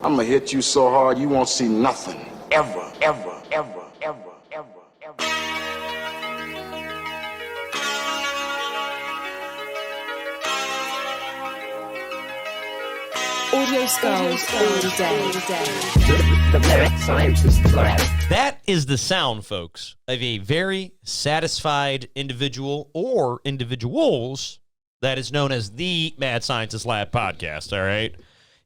I'm gonna hit you so hard you won't see nothing. Ever, ever, ever, ever, ever, ever. Audio skulls all day. The lyric scientist lab. That is the sound, folks, of a very satisfied individual or individuals that is known as the Mad Scientist Lab podcast, all right?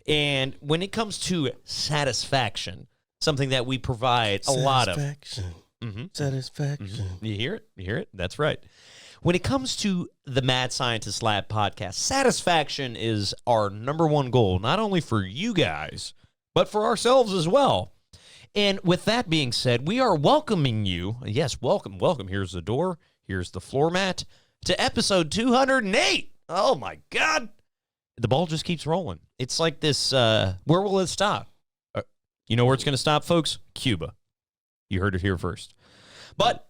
And when it comes to satisfaction, something that we provide a lot of. Satisfaction. You hear it? You hear it? That's right. When it comes to the Mad Scientist Lab podcast, satisfaction is our number one goal, not only for you guys, but for ourselves as well. And with that being said, we are welcoming you. Yes, welcome. Here's the door. Here's the floor mat to episode 208. Oh, my God. The ball just keeps rolling. It's like this, where will it stop? You know where it's going to stop, folks? Cuba. You heard it here first. But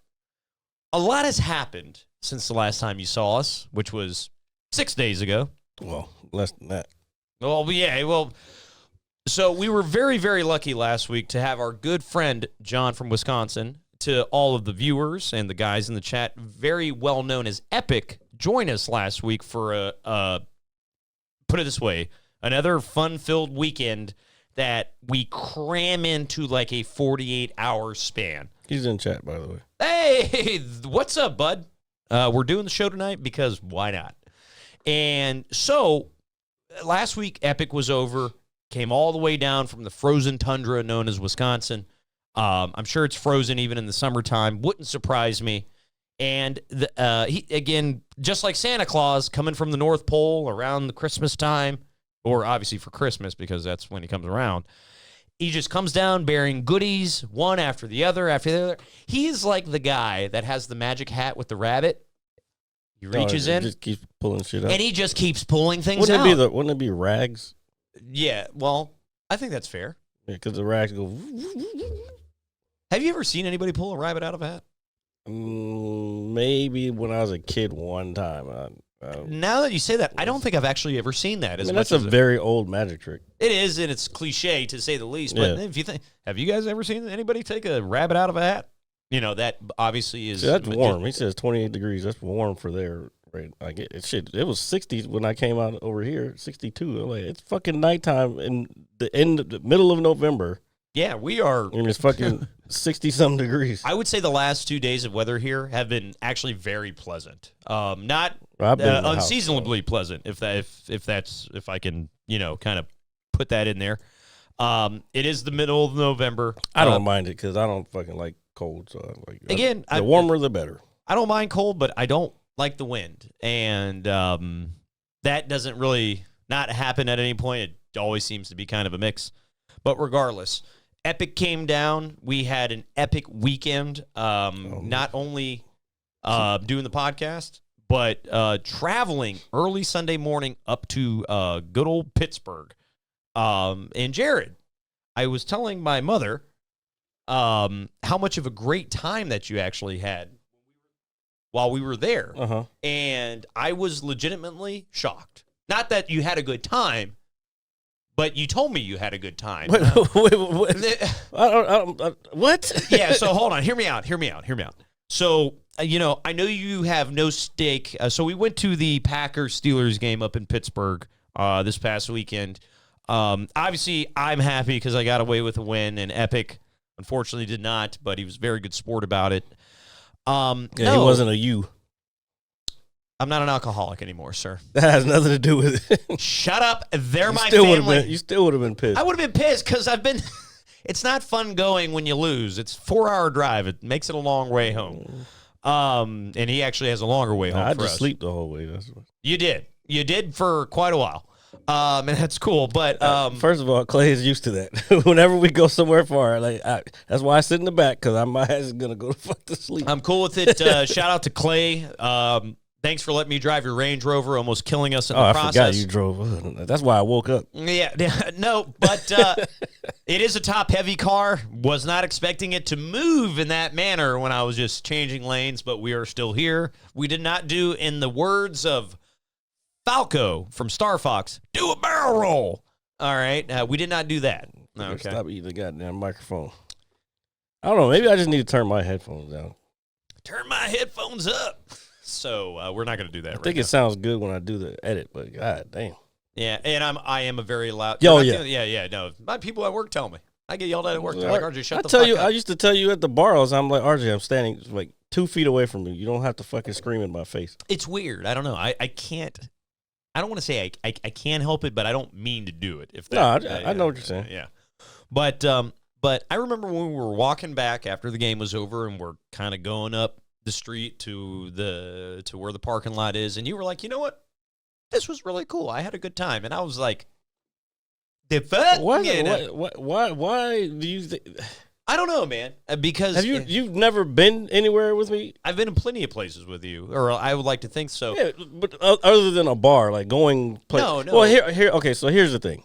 a lot has happened since the last time you saw us, which was 6 days ago. Well, less than that. Well, yeah, so we were very, very lucky last week to have our good friend, John from Wisconsin, to all of the viewers and the guys in the chat, very well known as Epic, join us last week for put it this way, another fun-filled weekend that we cram into like a 48-hour span. He's in chat, by the way. Hey, what's up, bud? We're doing the show tonight because why not? And so last week, Epic was over, came all the way down from the frozen tundra known as Wisconsin. I'm sure it's frozen even in the summertime. Wouldn't surprise me. And he, again, just like Santa Claus, coming from the North Pole around the Christmas time, or obviously for Christmas because that's when he comes around. He just comes down bearing goodies, one after the other. He is like the guy that has the magic hat with the rabbit. He reaches in. Just keeps pulling shit out. And he just keeps pulling things wouldn't out. Wouldn't it be rags? Yeah, well, I think that's fair. Yeah, because the rags go. Have you ever seen anybody pull a rabbit out of a hat? Maybe when I was a kid one time. Now that you say that, I don't think I've actually ever seen that. That's a very old magic trick. It is, and it's cliche to say the least. But if you think, have you guys ever seen anybody take a rabbit out of a hat? You know, that obviously is. See, that's warm. He says 28 degrees. That's warm for there. Right? Like it was 60 when I came out over here. 62. I'm like, it's fucking nighttime in the middle of November. Yeah, we are. And it's fucking 60-some degrees. I would say the last 2 days of weather here have been actually very pleasant. Not unseasonably pleasant, if I can, kind of put that in there. It is the middle of November. I don't mind it because I don't fucking like cold. So the warmer the better. I don't mind cold, but I don't like the wind, and that doesn't really not happen at any point. It always seems to be kind of a mix. But regardless, Epic came down. We had an epic weekend, not only doing the podcast, but traveling early Sunday morning up to good old Pittsburgh. And Jared, I was telling my mother how much of a great time that you actually had while we were there. Uh-huh. And I was legitimately shocked. Not that you had a good time, but you told me you had a good time. Wait. What? Yeah, so hold on. Hear me out. So, I know you have no stake. So we went to the Packers-Steelers game up in Pittsburgh this past weekend. Obviously, I'm happy because I got away with a win, and Epic, unfortunately, did not, but he was very good sport about it. He wasn't a you. I'm not an alcoholic anymore, sir. That has nothing to do with it. Shut up. They're my family. You still would have been pissed. I would have been pissed because I've been – it's not fun going when you lose. It's a 4-hour drive. It makes it a long way home. And he actually has a longer way home for us. I just sleep the whole way. That's what. You did. You did for quite a while. And that's cool. But first of all, Clay is used to that. Whenever we go somewhere far, that's why I sit in the back because my ass is gonna go to sleep. I'm cool with it. Shout out to Clay. Thanks for letting me drive your Range Rover, almost killing us in the process. I forgot you drove. That's why I woke up. Yeah, no, but it is a top-heavy car. Was not expecting it to move in that manner when I was just changing lanes, but we are still here. We did not do, in the words of Falco from Star Fox, do a barrel roll. All right. We did not do that. Okay. Stop eating the goddamn microphone. I don't know. Maybe I just need to turn my headphones down. Turn my headphones up. So we're not going to do that. I think it sounds good when I do the edit, but god damn. Yeah, and I am a very loud. Yo, yeah. No, my people at work tell me. I get yelled at work. They're like, RJ, shut the tell fuck you, up. I used to tell you at the bars, I'm like, RJ, I'm standing like 2 feet away from you. You don't have to fucking scream in my face. It's weird. I don't know. I can't. I don't want to say I can't help it, but I don't mean to do it. If that, I know what you're saying. Yeah, but I remember when we were walking back after the game was over, and we're kind of going up the street to where the parking lot is, and you were like, you know what, this was really cool. I had a good time, and I was like, the fuck? Why do you think? I don't know, man. Because have you've never been anywhere with me? I've been in plenty of places with you, or I would like to think so. Yeah, but other than a bar, like going. No. Well, here. Okay, so here's the thing.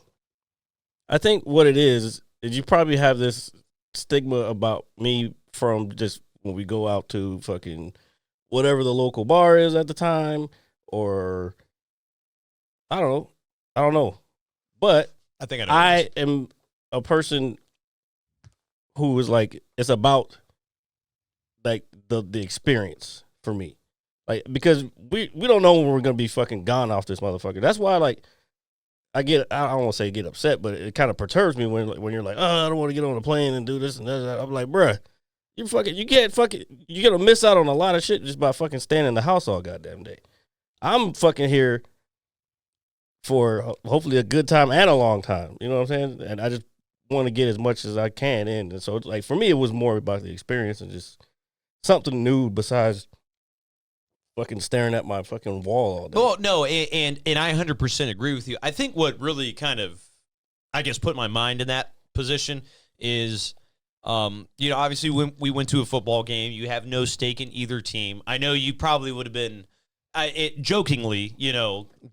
I think what it is you probably have this stigma about me from just when we go out to fucking whatever the local bar is at the time, or I don't know, but I think I know. I am a person who is like, it's about like the experience for me, like, because we don't know when we're gonna be fucking gone off this motherfucker. That's why, like, I don't want to say get upset, but it kind of perturbs me when you're like, oh, I don't want to get on a plane and do this and that. I'm like, bruh, you're gonna miss out on a lot of shit just by fucking staying in the house all goddamn day. I'm fucking here for hopefully a good time and a long time. You know what I'm saying? And I just want to get as much as I can in. And so, like, for me, it was more about the experience and just something new besides fucking staring at my fucking wall all day. Well, no, and I 100% agree with you. I think what really kind of, I guess, put my mind in that position is, obviously when we went to a football game, you have no stake in either team. I know you probably would have been jokingly,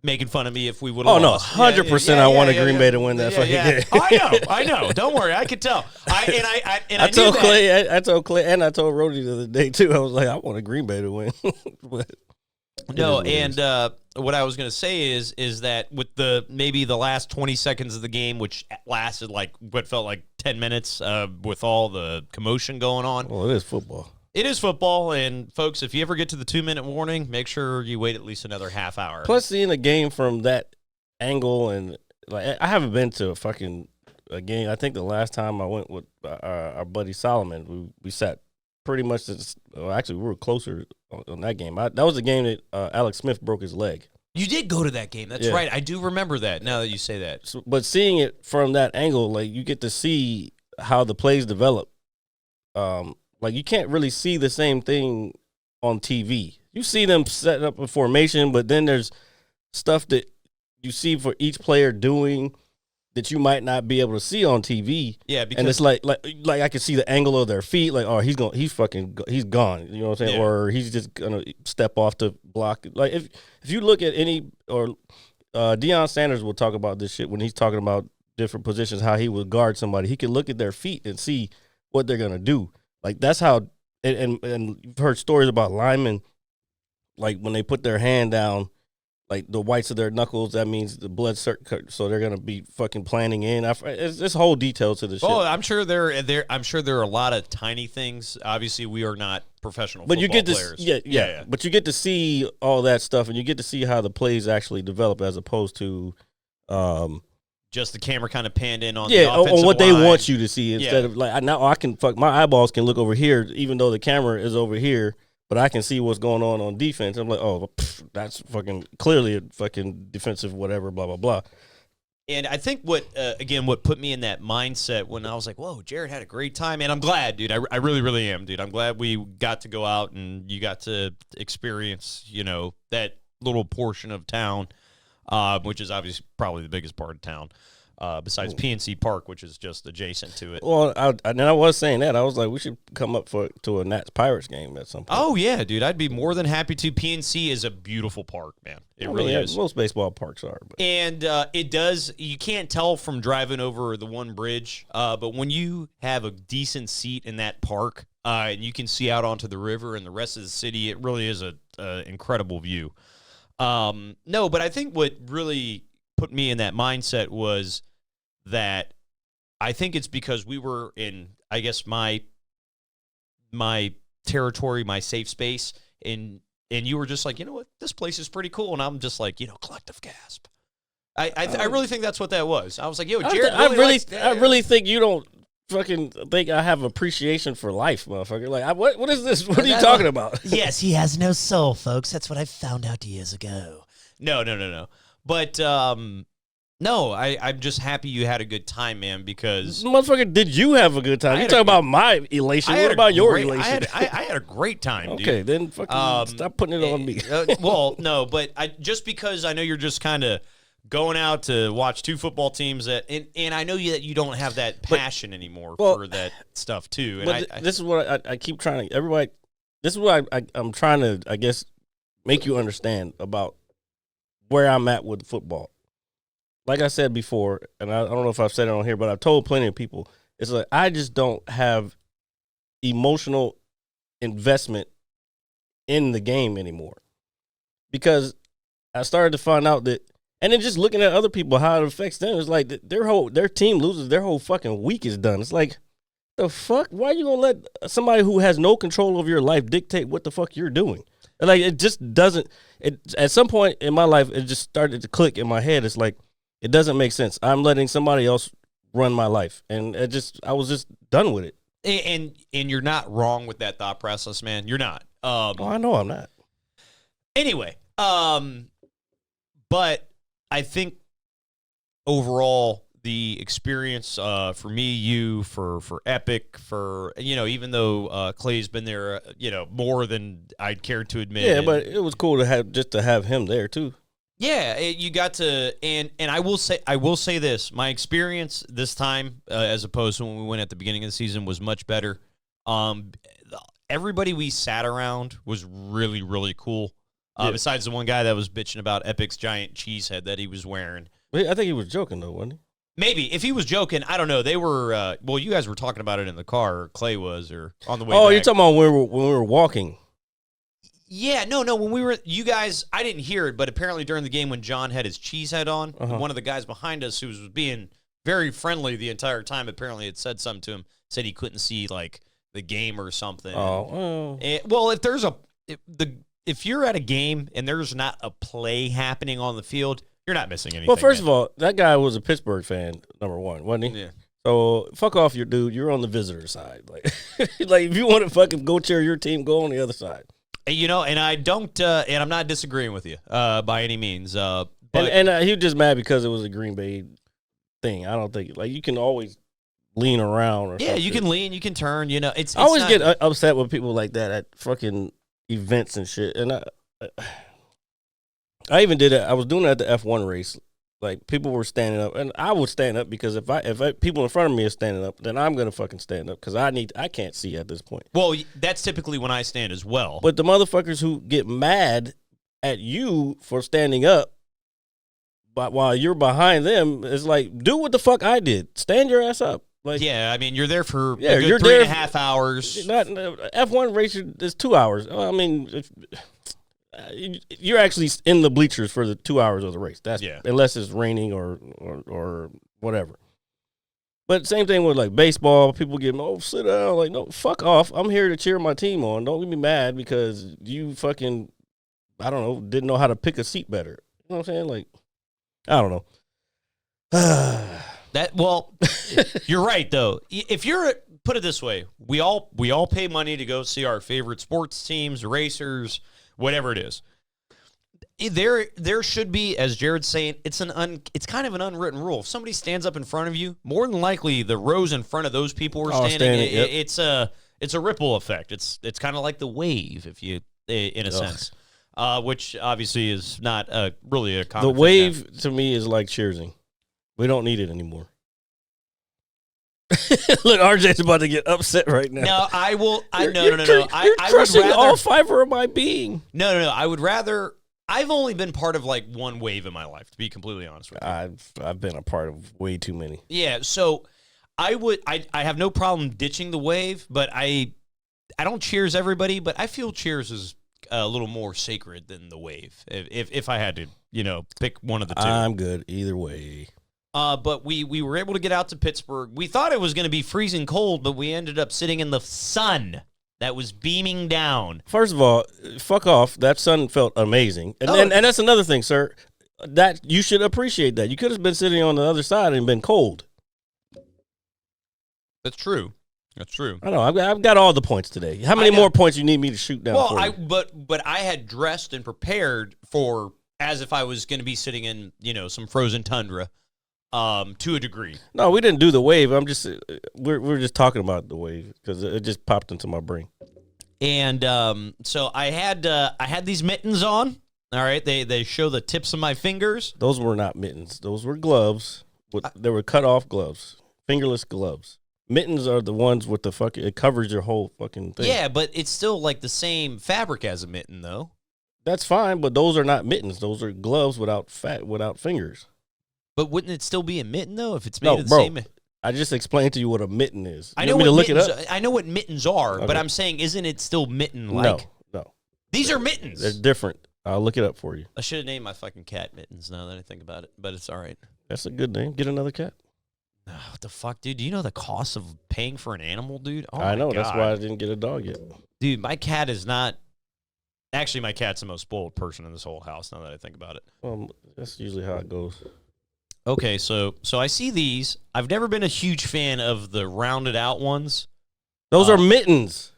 making fun of me if we would have lost. 100% I wanted Green Bay to win that fucking game. I know. Don't worry, I could tell. I told Clay, I told Clay, and I told Rody the other day too. I was like, I want a Green Bay to win. But no, and what I was going to say is that with maybe the last 20 seconds of the game, which lasted like what felt like 10 minutes, with all the commotion going on. Well, it is football. It is football, and folks, if you ever get to the 2-minute warning, make sure you wait at least another half hour. Plus, seeing a game from that angle, and like, I haven't been to a game. I think the last time I went with our buddy Solomon, we sat pretty much. Actually, we were closer on that game. That was the game that Alex Smith broke his leg. You did go to that game. That's right. I do remember that. Now that you say that, but seeing it from that angle, like, you get to see how the plays develop. Like, you can't really see the same thing on TV. You see them setting up a formation, but then there's stuff that you see for each player doing that you might not be able to see on TV. Yeah, because and it's like I can see the angle of their feet. Like, oh, he's gone. You know what I'm saying? Yeah. Or he's just gonna step off to block. Like, if you look at Deion Sanders will talk about this shit when he's talking about different positions, how he would guard somebody. He can look at their feet and see what they're gonna do. Like, that's how, and you've heard stories about linemen, like, when they put their hand down, like, the whites of their knuckles, that means the blood circuit, so they're gonna be fucking planning in. It's whole detail to the shit. Oh, I'm sure there are a lot of tiny things. Obviously, we are not professional football players. Yeah. But you get to see all that stuff, and you get to see how the plays actually develop, as opposed to, just the camera kind of panned in on the offensive on what line. they want you to see, instead of, like, now I can my eyeballs can look over here, even though the camera is over here, but I can see what's going on defense. I'm like, oh, that's fucking clearly a fucking defensive whatever, blah blah blah. And I think what put me in that mindset when I was like, whoa, Jared had a great time, and I'm glad, dude. I really, really am, dude. I'm glad we got to go out and you got to experience, that little portion of town, which is obviously probably the biggest part of town, besides PNC Park, which is just adjacent to it. Well, I was saying that. I was like, we should come up to a Nats Pirates game at some point. Oh, yeah, dude. I'd be more than happy to. PNC is a beautiful park, man. It really is. Most baseball parks are. But. And it does, you can't tell from driving over the one bridge, but when you have a decent seat in that park, and you can see out onto the river and the rest of the city, it really is an incredible view. No, but I think what really put me in that mindset was that I think it's because we were in, I guess, my territory, my safe space, and you were just like, you know what, this place is pretty cool, and I'm just like, collective gasp. I really think that's what that was. I was like, yo, Jared, I really think you don't fucking think I have appreciation for life, motherfucker. Like, what is this? What are you talking about? Yes, he has no soul, folks. That's what I found out years ago. No. But no, I'm just happy you had a good time, man, because motherfucker, did you have a good time? You talking about my elation. What about your elation? I had a great time, dude. Okay, then fucking stop putting it on me. Well, no, but just because I know you're just kind of going out to watch two football teams and I know that you don't have that passion anymore for that stuff too. And this is what I keep trying to everybody. This is what I'm trying to, I guess, make you understand about where I'm at with football. Like I said before, and I don't know if I've said it on here, but I've told plenty of people, it's like I just don't have emotional investment in the game anymore because I started to find out that. And then just looking at other people, how it affects them, it's like their team loses, their whole fucking week is done. It's like, the fuck? Why are you gonna let somebody who has no control over your life dictate what the fuck you're doing? And like, it just doesn't. At some point in my life, it just started to click in my head. It's like, it doesn't make sense. I'm letting somebody else run my life, and I was just done with it. And you're not wrong with that thought process, man. You're not. I know I'm not. Anyway, but I think overall the experience for me, you, for Epic, for even though Clay's been there, more than I'd care to admit. Yeah, but it was cool to have him there too. Yeah, you got to, and I will say this: my experience this time, as opposed to when we went at the beginning of the season, was much better. Everybody we sat around was really, really cool. Besides the one guy that was bitching about Epic's giant cheese head that he was wearing. I think he was joking, though, wasn't he? Maybe. If he was joking, I don't know. They were, you guys were talking about it in the car, or Clay was, or on the way back. You're talking about when we were walking. Yeah, no, when we were, you guys, I didn't hear it, but apparently during the game when John had his cheese head on, one of the guys behind us who was being very friendly the entire time, apparently had said something to him, said he couldn't see, like, the game or something. Well, if there's if you're at a game and there's not a play happening on the field, you're not missing anything. Well, first of all, that guy was a Pittsburgh fan, number one, wasn't he? Yeah. So fuck off, your dude. You're on the visitor side. Like, like if you want to fucking go cheer your team, go on the other side. And I don't, and I'm not disagreeing with you by any means. But he was just mad because it was a Green Bay thing. I don't think you can always lean around. Or something. You can lean, you can turn. It's I always get upset with people like that at fucking events and shit. And I even did it. I was doing it at the F1 race. Like, people were standing up, and I would stand up because if people in front of me are standing up, then I'm gonna fucking stand up because I can't see at this point. Well, that's typically when I stand as well. But the motherfuckers who get mad at you for standing up, but while you're behind them, it's like, do what the fuck I did. Stand your ass up. Like, yeah, I mean, you're there for a you're good 3.5 hours. Not F1 race is 2 hours. I mean, you're actually in the bleachers for the 2 hours of the race. That's unless it's raining or whatever. But same thing with like baseball. People get sit down. Like, no, fuck off. I'm here to cheer my team on. Don't get me mad because you fucking, I don't know, didn't know how to pick a seat better. You know what I'm saying? Like, I don't know. You're right though. If you're, put it this way, we all pay money to go see our favorite sports teams, racers, whatever it is. There should be, as Jared's saying, it's kind of an unwritten rule. If somebody stands up in front of you, more than likely the rows in front of those people who are standing. It's a ripple effect. It's kind of like the wave, if you, in a sense, which obviously is not really a common. The wave to me is like cheersing. We don't need it anymore. Look, RJ's about to get upset right now. No, I will. No. You're crushing all fiber of my being. No. I would rather. I've only been part of like one wave in my life, to be completely honest with you. I've been a part of way too many. Yeah, so I have no problem ditching the wave, but I don't cheers everybody, but I feel cheers is a little more sacred than the wave. If I had to, pick one of the two. I'm good either way. But we were able to get out to Pittsburgh. We thought it was going to be freezing cold, but we ended up sitting in the sun that was beaming down. First of all, fuck off. That sun felt amazing. And that's another thing, sir. That you should appreciate that. You could have been sitting on the other side and been cold. That's true. That's true. I know. I've got all the points today. How many more points you need me to shoot down for you? But I had dressed and prepared for as if I was going to be sitting in, some frozen tundra, to a degree. No, we didn't do the wave. We're just talking about the wave because it just popped into my brain. And so I had these mittens on. All right, they show the tips of my fingers. Those were not mittens. Those were gloves. They were cut off gloves, fingerless gloves. Mittens are the ones with the it covers your whole fucking thing. Yeah, but it's still like the same fabric as a mitten, though. That's fine, but those are not mittens. Those are gloves without fingers. But wouldn't it still be a mitten though if it's made of the same? I just explained to you what a mitten is. I know what mittens are, okay. But I'm saying, isn't it still mitten-like? No. These are mittens. They're different. I'll look it up for you. I should have named my fucking cat Mittens now that I think about it, but it's all right. That's a good name. Get another cat. Oh, what the fuck, dude? Do you know the cost of paying for an animal, dude? Oh, I know. God. That's why I didn't get a dog yet. Dude, my cat is not... Actually, my cat's the most spoiled person in this whole house, now that I think about it. That's usually how it goes. Okay, so I see these. I've never been a huge fan of the rounded out ones. Those are mittens.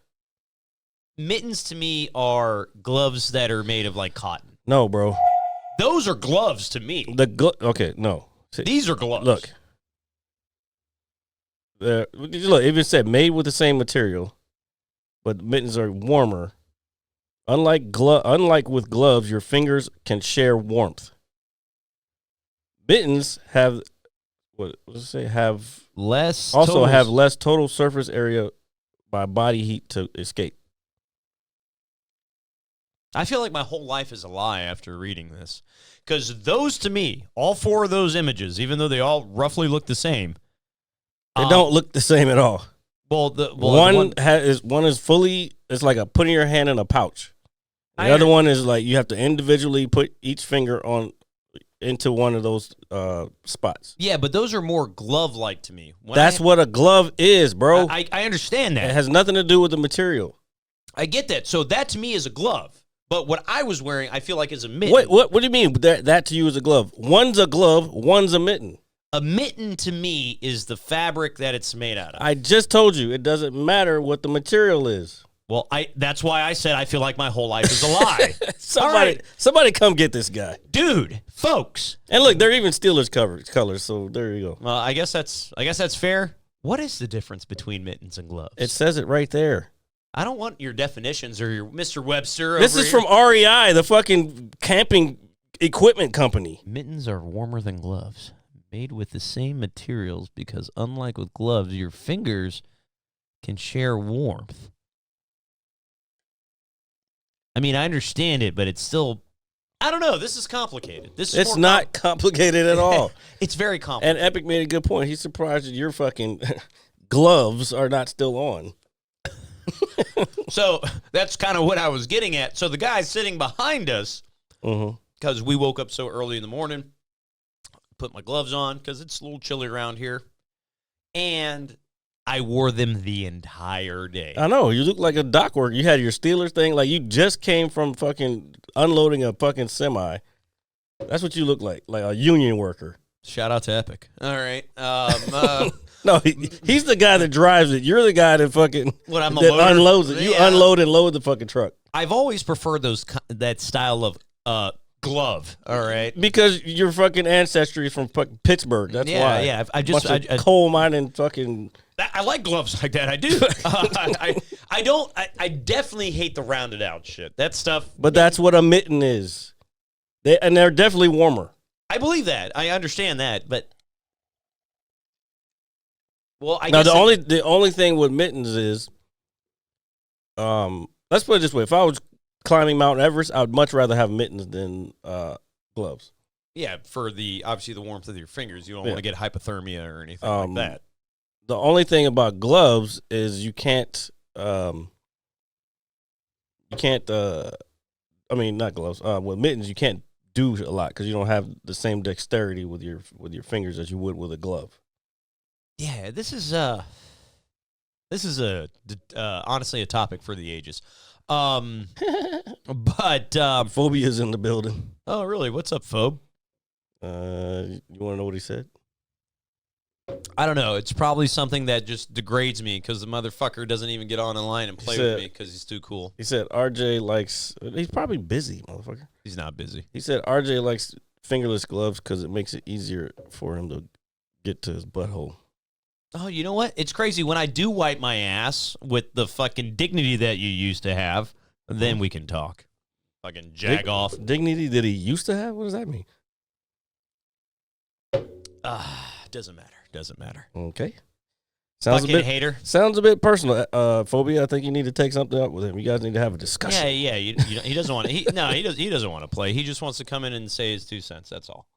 Mittens to me are gloves that are made of like cotton. No, bro. Those are gloves to me. Okay, no. See, these are gloves. Look. Look, it even said made with the same material, but mittens are warmer. Unlike with gloves, your fingers can share warmth. Mittens have have less total surface area by body heat to escape. I feel like my whole life is a lie after reading this. Because those, to me, all four of those images, even though they all roughly look the same. They don't look the same at all. One is fully, it's like putting your hand in a pouch. The other one is like you have to individually put each finger into one of those spots. Yeah, but those are more glove-like to me. That's what a glove is, bro. I understand that. It has nothing to do with the material. I get that. So that to me is a glove. But what I was wearing, I feel like is a mitten. What do you mean that to you is a glove? One's a glove, one's a mitten. A mitten to me is the fabric that it's made out of. I just told you it doesn't matter what the material is. Well, that's why I said I feel like my whole life is a lie. Somebody come get this guy. Dude, folks. And look, they're even Steelers colors, so there you go. Well, I guess that's fair. What is the difference between mittens and gloves? It says it right there. I don't want your definitions or your Mr. Webster. This is from REI, the fucking camping equipment company. Mittens are warmer than gloves, made with the same materials because unlike with gloves, your fingers can share warmth. I mean, I understand it, but it's still, I don't know. This is complicated. It's not complicated at all. It's very complicated. And Epic made a good point. He's surprised that your fucking gloves are not still on. So that's kind of what I was getting at. So the guy sitting behind us, because we woke up so early in the morning, put my gloves on because it's a little chilly around here, and I wore them the entire day. I know. You look like a dock worker. You had your Steelers thing. Like you just came from fucking unloading a fucking semi. That's what you look like a union worker. Shout out to Epic. All right. No, he's the guy that drives it. You're the guy that fucking unloads it. You unload and load the fucking truck. I've always preferred that style of glove. All right, because your fucking ancestry is from fucking Pittsburgh. That's why. Yeah, I coal mining fucking. I like gloves like that. I do. I definitely hate the rounded out shit. That stuff. But that's what a mitten is. They're definitely warmer. I believe that. I understand that, but. Well, the only thing with mittens is, let's put it this way: if I was climbing Mount Everest, I would much rather have mittens than gloves. Yeah, for obviously the warmth of your fingers, you don't want to get hypothermia or anything like that. The only thing about gloves is you can't. I mean, not gloves. With mittens, you can't do a lot because you don't have the same dexterity with your fingers as you would with a glove. Yeah, this is honestly a topic for the ages. But Phobia's in the building. oh, really? What's up, Phobe? You want to know what he said? I don't know. It's probably something that just degrades me because the motherfucker doesn't even get on the line and play with me because he's too cool. He said RJ likes. He's probably busy, motherfucker. He's not busy. He said RJ likes fingerless gloves because it makes it easier for him to get to his butthole. Oh, you know what? It's crazy. When I do wipe my ass with the fucking dignity that you used to have, then we can talk. Fucking off. Dignity that he used to have? What does that mean? Doesn't matter. Doesn't matter. Okay. Sounds Fucking a bit hater. Sounds a bit personal. Phobia, I think you need to take something up with him. You guys need to have a discussion. Yeah. He doesn't want to. He doesn't want to play. He just wants to come in and say his 2 cents. That's all.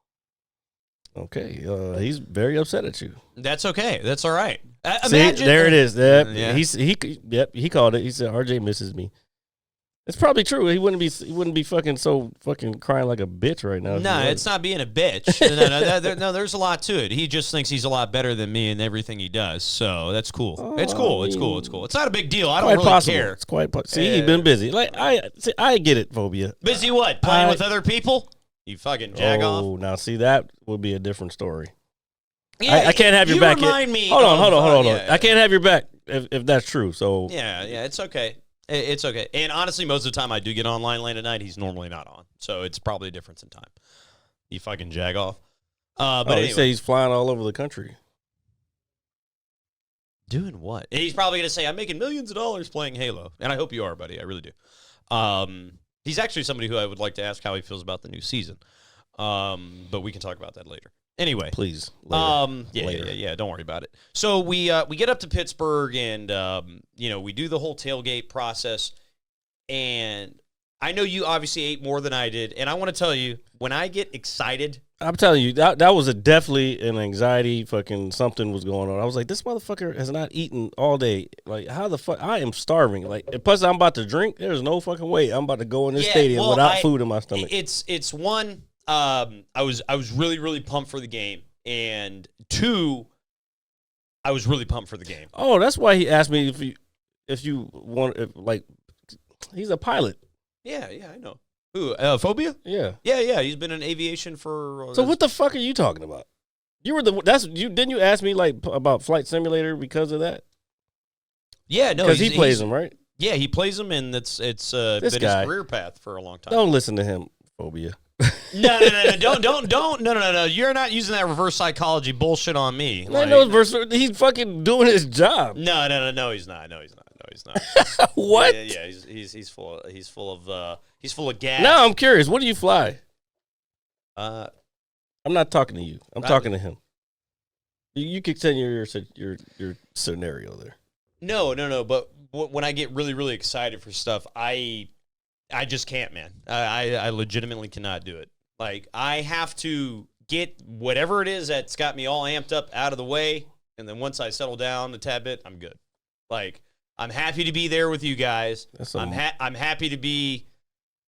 Okay. He's very upset at you. That's okay. That's all right. See, Imagine there it is. Yep. Yeah. He called it. He said RJ misses me. It's probably true. He wouldn't be fucking crying like a bitch right now. No, it's not being a bitch. No, there's a lot to it. He just thinks he's a lot better than me in everything he does. So that's cool. It's cool. It's cool. It's cool. It's not a big deal. I don't really care. It's quite possible. See, he's been busy. Like I get it, Phobia. Busy what? Playing with other people? You fucking jag off. Oh, now see, that would be a different story. Yeah, I can't have your back. Remind me. Hold on. Yeah. I can't have your back if that's true. So yeah, it's okay. It's okay. And honestly, most of the time I do get online late at night. He's normally not on. So it's probably a difference in time. You fucking jag off. But anyway. They say he's flying all over the country. Doing what? And he's probably going to say, I'm making millions of dollars playing Halo. And I hope you are, buddy. I really do. He's actually somebody who I would like to ask how he feels about the new season. But we can talk about that later. Anyway, please. Later. Yeah. Don't worry about it. So we get up to Pittsburgh, and we do the whole tailgate process. And I know you obviously ate more than I did, and I want to tell you, when I get excited, I'm telling you that was definitely an anxiety. Fucking something was going on. I was like, this motherfucker has not eaten all day. Like, how the fuck? I am starving. Like, plus I'm about to drink. There's no fucking way I'm about to go in this stadium without food in my stomach. It's one. I was really, really pumped for the game, and 2, I was really pumped for the game. Oh, that's why he asked me if you want, he's a pilot. Yeah, I know. Who? Phobia? Yeah. He's been in aviation for. So what the fuck are you talking about? You were didn't you ask me about Flight Simulator because of that? Yeah, no, because he plays them, right? Yeah, he plays them, and it's been his career path for a long time. Don't listen to him, Phobia. No, don't. No. You're not using that reverse psychology bullshit on me. I know he's fucking doing his job. No, he's not. No, he's not. What? Yeah, he's full of gas. Now I'm curious. What do you fly? I'm not talking to you. I'm talking to him. You continue your scenario there. No. But when I get really, really excited for stuff, I just can't, man. I legitimately cannot do it. Like, I have to get whatever it is that's got me all amped up out of the way, and then once I settle down a tad bit, I'm good. Like, I'm happy to be there with you guys. I'm happy to be.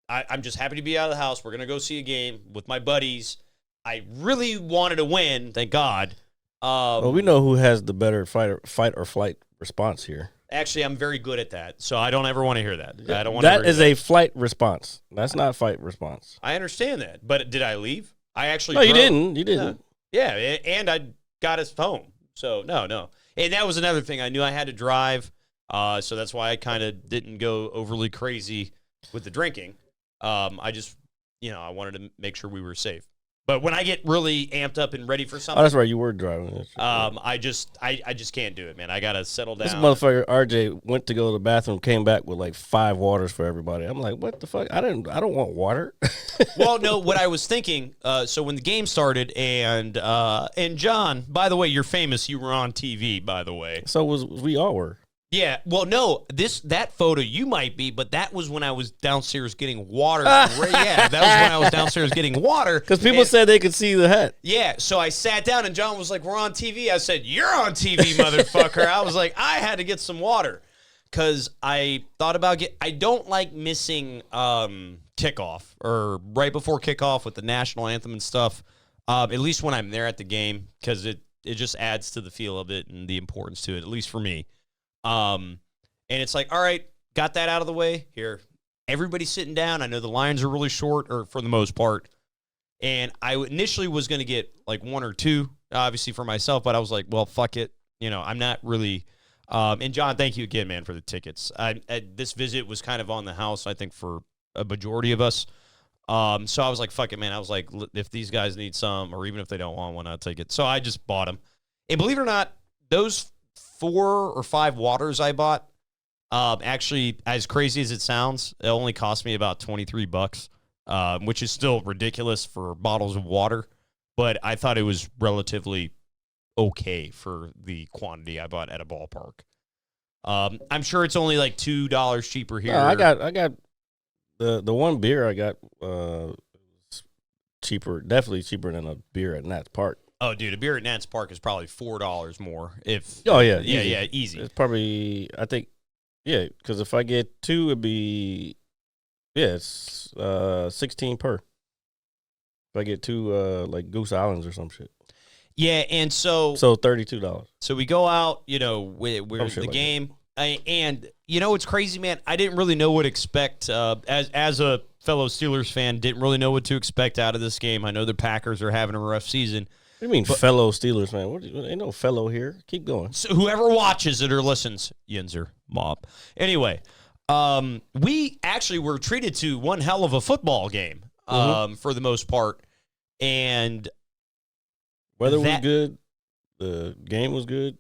I'm just happy to be out of the house. We're gonna go see a game with my buddies. I really wanted to win, thank God. Well, we know who has the better fight or flight response here. Actually, I'm very good at that, so I don't ever want to hear that. I don't want. That is a flight response. That's not fight response. I understand that, but did I leave? I actually. No, you didn't. You didn't. Yeah, and I got us home. So no, and that was another thing. I knew I had to drive. So that's why I kind of didn't go overly crazy with the drinking. I just, I wanted to make sure we were safe. But when I get really amped up and ready for something, that's right, you were driving. I just can't do it, man. I gotta settle down. This motherfucker RJ went to go to the bathroom, came back with like 5 waters for everybody. I'm like, what the fuck? I don't want water. Well, no, what I was thinking. So when the game started, and John, by the way, you're famous. You were on TV, by the way. So we all were. Yeah, well, no, that photo you might be, but that was when I was downstairs getting water. Yeah, that was when I was downstairs getting water. Because people said they could see the hat. Yeah, so I sat down, and John was like, we're on TV. I said, you're on TV, motherfucker. I was like, I had to get some water. Because I thought about I don't like missing kickoff or right before kickoff with the national anthem and stuff. At least when I'm there at the game, because it just adds to the feel of it and the importance to it, at least for me. And it's like, all right, got that out of the way. Here, everybody's sitting down. I know the lines are really short, or for the most part. And I initially was going to get like one or two, obviously for myself, but I was like, well, fuck it. I'm not really. And John, thank you again, man, for the tickets. This visit was kind of on the house, I think, for a majority of us. So I was like, fuck it, man. I was like, if these guys need some, or even if they don't want one, I'll take it. So I just bought them. And believe it or not, those 4 or 5 waters I bought, actually, as crazy as it sounds, it only cost me about $23. Which is still ridiculous for bottles of water, but I thought it was relatively okay for the quantity I bought at a ballpark. I'm sure it's only like $2 cheaper here. I got the one beer I got cheaper, definitely cheaper than a beer at Nats Park. Oh, dude, a beer at Nats Park is probably $4 more. Easy. It's probably, I think, because if I get 2, it'd be. Yeah, it's 16 per. If I get 2 like Goose Islands or some shit. Yeah, and so $32. So we go out, we're the like game, and what's crazy, man? I didn't really know what to expect. As a fellow Steelers fan, didn't really know what to expect out of this game. I know the Packers are having a rough season. What do you mean, fellow Steelers fan? Ain't no fellow here. Keep going. So whoever watches it or listens, Yinzer mob. Anyway. We actually were treated to one hell of a football game, for the most part, and weather was good. The game was good.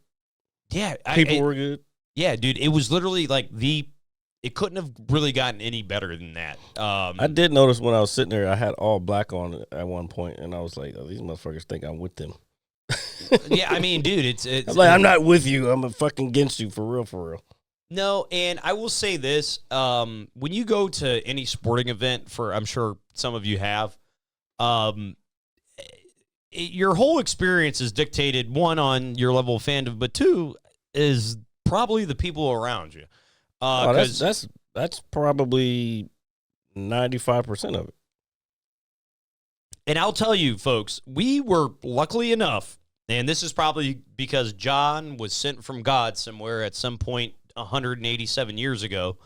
Yeah, people were good. Yeah, dude, it was literally like it couldn't have really gotten any better than that. I did notice when I was sitting there, I had all black on at one point, and I was like, "Oh, these motherfuckers think I'm with them." Yeah, I mean, dude, it's I'm like, I'm not with you. I'm fucking against you for real, for real. No, and I will say this, when you go to any sporting event, I'm sure some of you have, your whole experience is dictated, 1, on your level of fandom, but 2, is probably the people around you. That's probably 95% of it. And I'll tell you, folks, we were luckily enough, and this is probably because John was sent from God somewhere at some point 187 years ago,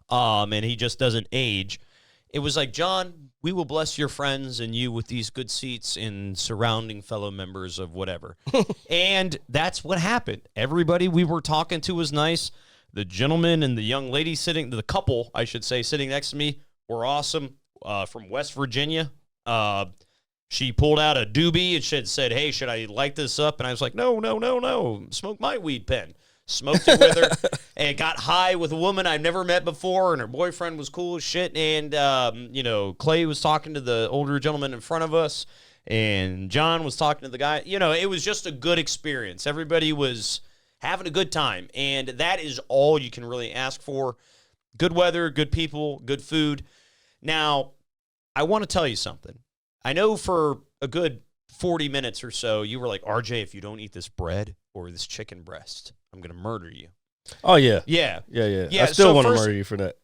and he just doesn't age. It was like, John, we will bless your friends and you with these good seats and surrounding fellow members of whatever. And that's what happened. Everybody we were talking to was nice. The gentleman and the young lady the couple, I should say, sitting next to me were awesome, from West Virginia. She pulled out a doobie and she said, hey, should I light this up? And I was like, no. Smoke my weed pen. Smoked it with her and got high with a woman I've never met before, and her boyfriend was cool as shit. And, Clay was talking to the older gentleman in front of us, and John was talking to the guy. It was just a good experience. Everybody was having a good time, and that is all you can really ask for. Good weather, good people, good food. Now, I want to tell you something. I know for a good 40 minutes or so, you were like, RJ, if you don't eat this bread or this chicken breast, I'm going to murder you. Oh, yeah. Yeah. I still want to murder you for that.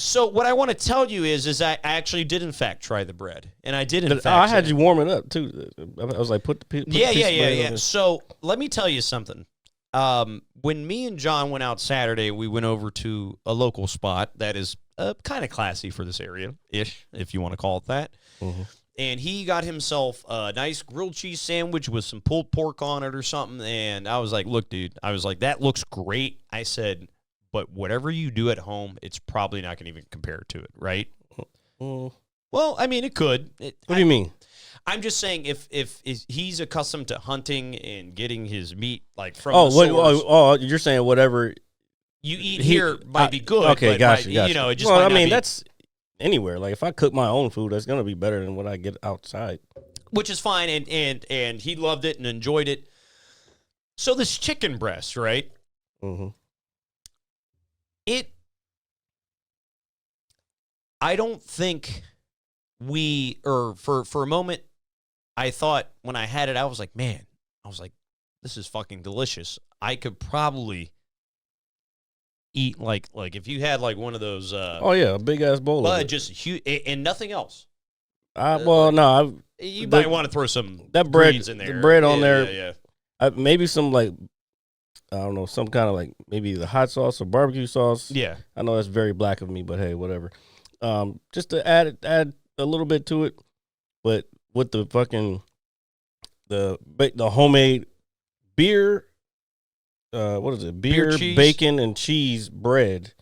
So what I want to tell you is I actually did, in fact, try the bread. And I did, in fact. I had you warm it up, too. I was like, put the piece of bread on. So let me tell you something. When me and John went out Saturday, we went over to a local spot that is kind of classy for this area-ish, if you want to call it that. Mm-hmm. And he got himself a nice grilled cheese sandwich with some pulled pork on it or something. And I was like, look, dude, that looks great. I said, but whatever you do at home, it's probably not going to even compare to it, right? Well, I mean, it could. What do you mean? I'm just saying if he's accustomed to hunting and getting his meat like from the source, you're saying whatever you eat here might be good. Okay, gotcha. You know, it just might not be. That's anywhere. Like if I cook my own food, that's gonna be better than what I get outside. Which is fine, and he loved it and enjoyed it. So this chicken breast, right? Mm-hmm. I don't think for a moment, I thought when I had it, I was like, this is fucking delicious. I could probably eat like if you had like one of those Oh yeah, a big ass bowl. but of it. just huge and nothing else. Well, no, You might want to throw some that bread greens in there. The bread on Yeah, there. yeah. Maybe some like I don't know, some kind of like maybe the hot sauce or barbecue sauce. Yeah. I know that's very black of me, but hey, whatever. Just to add a little bit to it, but with the fucking the homemade beer, what is it? Beer, cheese. bacon, and cheese bread,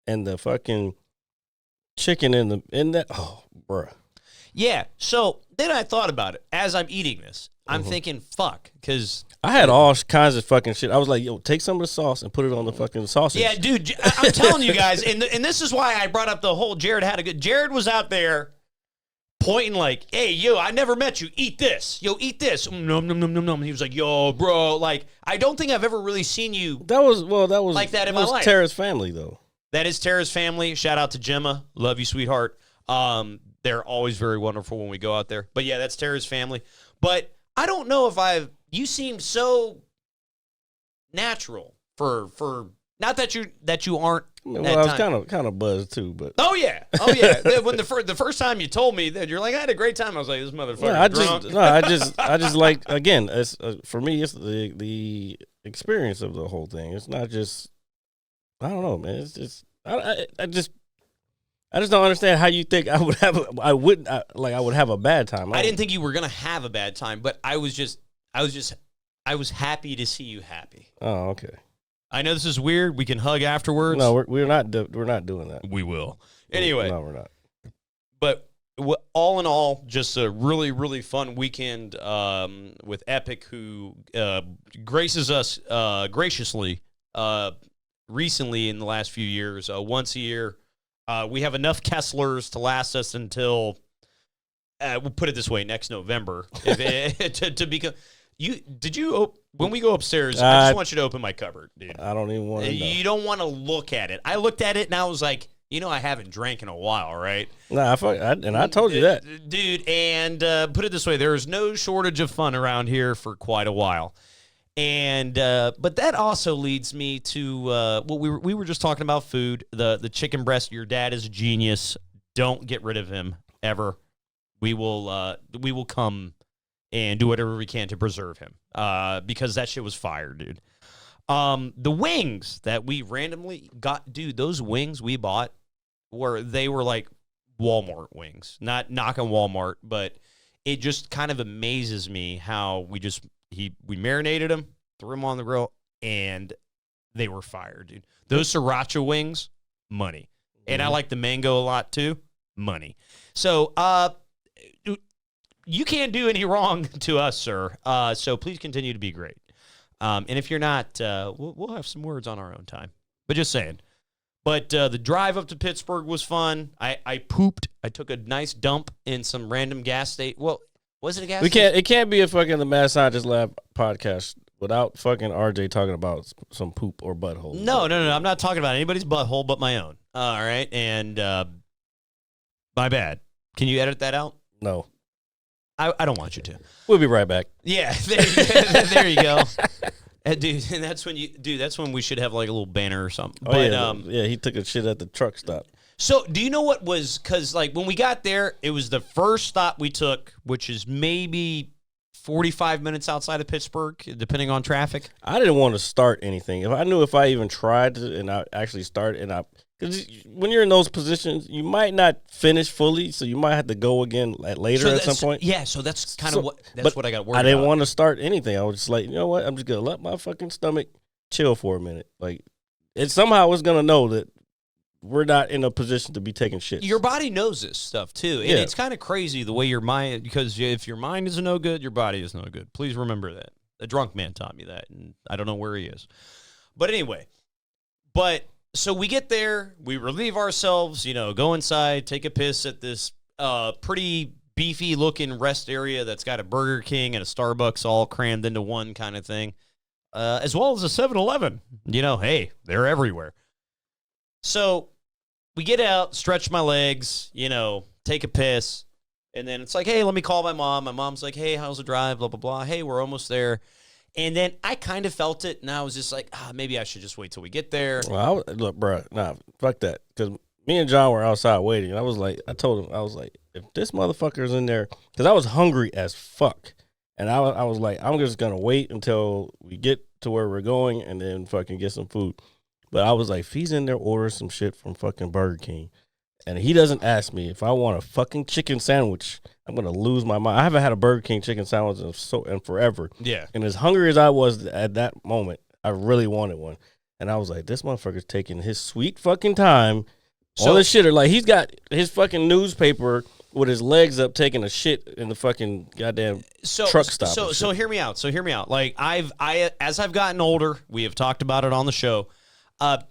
and the fucking chicken in that. Oh, bruh. Yeah. So then I thought about it as I'm eating this. I'm thinking, fuck, because I had all kinds of fucking shit. I was like, yo, take some of the sauce and put it on the fucking sausage. yeah, dude, I'm telling you guys, and this is why I brought up the whole Jared had a good. Jared was out there pointing like, hey, yo, I never met you. Eat this. Yo, eat this. Nom, nom, nom, nom, nom. He was like, yo, bro, like, I don't think I've ever really seen you. That was like that in my life. Tara's family, though. That is Tara's family. Shout out to Gemma. Love you, sweetheart. They're always very wonderful when we go out there. But yeah, that's Tara's family. But I don't know if you seem so natural for not that you aren't. I mean, well, I was kind of buzzed too, but Oh yeah. When the first time you told me that, you're like, I had a great time. I was like, this motherfucker. I just like, again, it's for me, it's the experience of the whole thing. It's not just, I don't know, man. It's just I just don't understand how you think I would have a bad time. I didn't think you were gonna have a bad time, but I was happy to see you happy. Oh, okay. I know this is weird. We can hug afterwards. No, we're not doing that. We will. Anyway. No, we're not. But all in all, just a really, really fun weekend with Epic, who graces us graciously recently in the last few years. Once a year, we have enough Kesslers to last us until, we'll put it this way, next November. to become... When we go upstairs, I just want you to open my cupboard, dude. I don't even want to know. You don't want to look at it. I looked at it and I was like, I haven't drank in a while, right? Nah, I told you that. Dude, and put it this way, there is no shortage of fun around here for quite a while. And but that also leads me to we were just talking about food, the chicken breast. Your dad is a genius. Don't get rid of him ever. We will come and do whatever we can to preserve him, because that shit was fire, dude. The wings that we randomly got, dude, those wings we bought were like Walmart wings. Not knocking Walmart, but it just kind of amazes me how we marinated them, threw them on the grill, and they were fire, dude. Those sriracha wings, money. And I like the mango a lot too, money. So, you can't do any wrong to us, sir. So please continue to be great. And if you're not, we'll have some words on our own time. But just saying. But the drive up to Pittsburgh was fun. I pooped. I took a nice dump in some random gas station. Well, was it a gas station? It can't be a fucking the Mad Scientist Lab podcast without fucking RJ talking about some poop or butthole. No. I'm not talking about anybody's butthole but my own. All right. And my bad. Can you edit that out? No. I don't want you to. We'll be right back. Yeah, there you go. Dude, and that's when we should have like a little banner or something. Oh, but, yeah, he took a shit at the truck stop. So do you know what was, because like when we got there, it was the first stop we took, which is maybe 45 minutes outside of Pittsburgh, depending on traffic. I didn't want to start anything. If I even tried to, and I actually started, because when you're in those positions, you might not finish fully, so you might have to go again later at some point. Yeah, so that's kind of what I got worried about. I didn't want to start anything. I was just like, you know what? I'm just gonna let my fucking stomach chill for a minute. Like, it somehow was gonna know that we're not in a position to be taking shit. Your body knows this stuff too, and it's kind of crazy the way your mind. Because if your mind is no good, your body is no good. Please remember that. A drunk man taught me that, and I don't know where he is. But anyway, so we get there, we relieve ourselves, go inside, take a piss at this pretty beefy looking rest area that's got a Burger King and a Starbucks all crammed into one kind of thing, as well as a 7-Eleven. Hey, they're everywhere. So we get out, stretch my legs, take a piss, and then it's like, hey, let me call my mom. My mom's like, hey, how's the drive, blah, blah, blah. Hey, we're almost there. And then I kind of felt it, and I was just like, maybe I should just wait till we get there. Well, look, bro, nah, fuck that. Because me and John were outside waiting, and I told him, I was like, if this motherfucker's in there, because I was hungry as fuck, and I was like, I'm just gonna wait until we get to where we're going, and then fucking get some food. But I was like, if he's in there, order some shit from fucking Burger King, and he doesn't ask me if I want a fucking chicken sandwich, I'm gonna lose my mind. I haven't had a Burger King chicken sandwich in forever. Yeah. And as hungry as I was at that moment, I really wanted one. And I was like, this motherfucker's taking his sweet fucking time. All this shit, like he's got his fucking newspaper with his legs up, taking a shit in the fucking goddamn truck stop. So hear me out. Like as I've gotten older, we have talked about it on the show.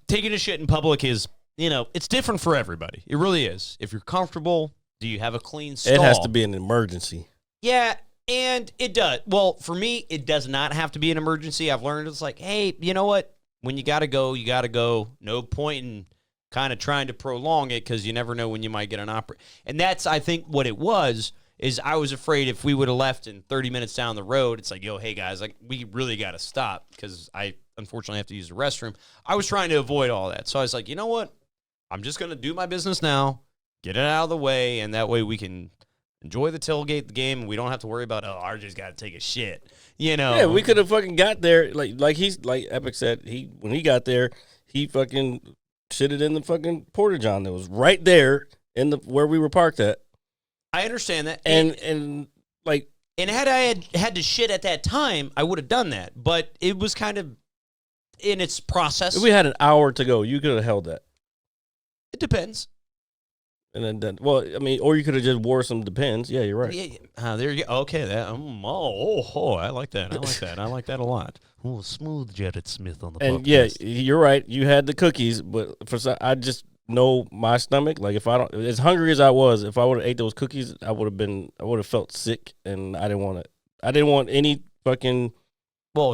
Taking a shit in public is, it's different for everybody. It really is. If you're comfortable, do you have a clean stall? It has to be an emergency. Yeah, and it does. Well, for me, it does not have to be an emergency. I've learned it's like, hey, you know what? When you got to go, you got to go. No point in kind of trying to prolong it because you never know when you might get an opera. And that's, I think, what it was, is I was afraid if we would have left in 30 minutes down the road, it's like, yo, hey, guys, like we really got to stop because I unfortunately have to use the restroom. I was trying to avoid all that. So I was like, you know what? I'm just going to do my business now. Get it out of the way, and that way we can enjoy the tailgate, the game, and we don't have to worry about, RJ's got to take a shit, Yeah, we could have fucking got there, like Epic said, when he got there, he fucking shitted in the fucking porta john that was right there in where we were parked at. I understand that, and had I had to shit at that time, I would have done that, but it was kind of in its process. If we had an hour to go, you could have held that. It depends. And then, well, I mean, or you could have just wore some Depends. Yeah, you're right. Yeah, there you go. Okay, that. I like that. I like that a lot. Oh, smooth Jared Smith on the podcast. And yeah, you're right. You had the cookies, but I just know my stomach. Like if I don't, as hungry as I was, if I would have ate those cookies, I would have felt sick, and I didn't want any fucking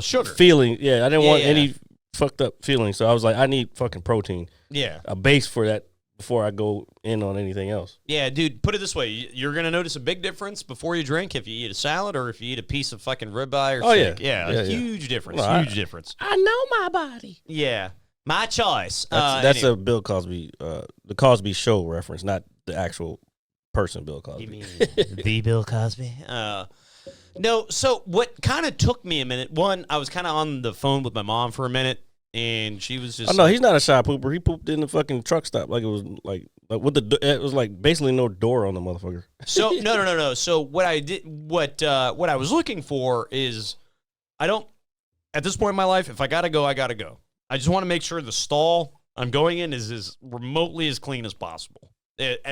sugar feeling. Yeah, I didn't want any fucked up feeling. So I was like, I need fucking protein. Yeah, a base for that. Before I go in on anything else. Yeah, dude, put it this way. You're going to notice a big difference before you drink if you eat a salad or if you eat a piece of fucking ribeye or steak. Yeah, huge difference. Well, huge difference. I know my body. Yeah. My choice. That's anyway. A Bill Cosby, the Cosby Show reference, not the actual person Bill Cosby. You mean the Bill Cosby? No, so what kind of took me a minute, one, I was kind of on the phone with my mom for a minute. And she was just. Oh no, he's not a shy pooper. He pooped in the fucking truck stop like it was like with it was like basically no door on the motherfucker. So no. So what I did, what I was looking for is, I don't. At this point in my life, if I gotta go, I gotta go. I just want to make sure the stall I'm going in is as remotely as clean as possible.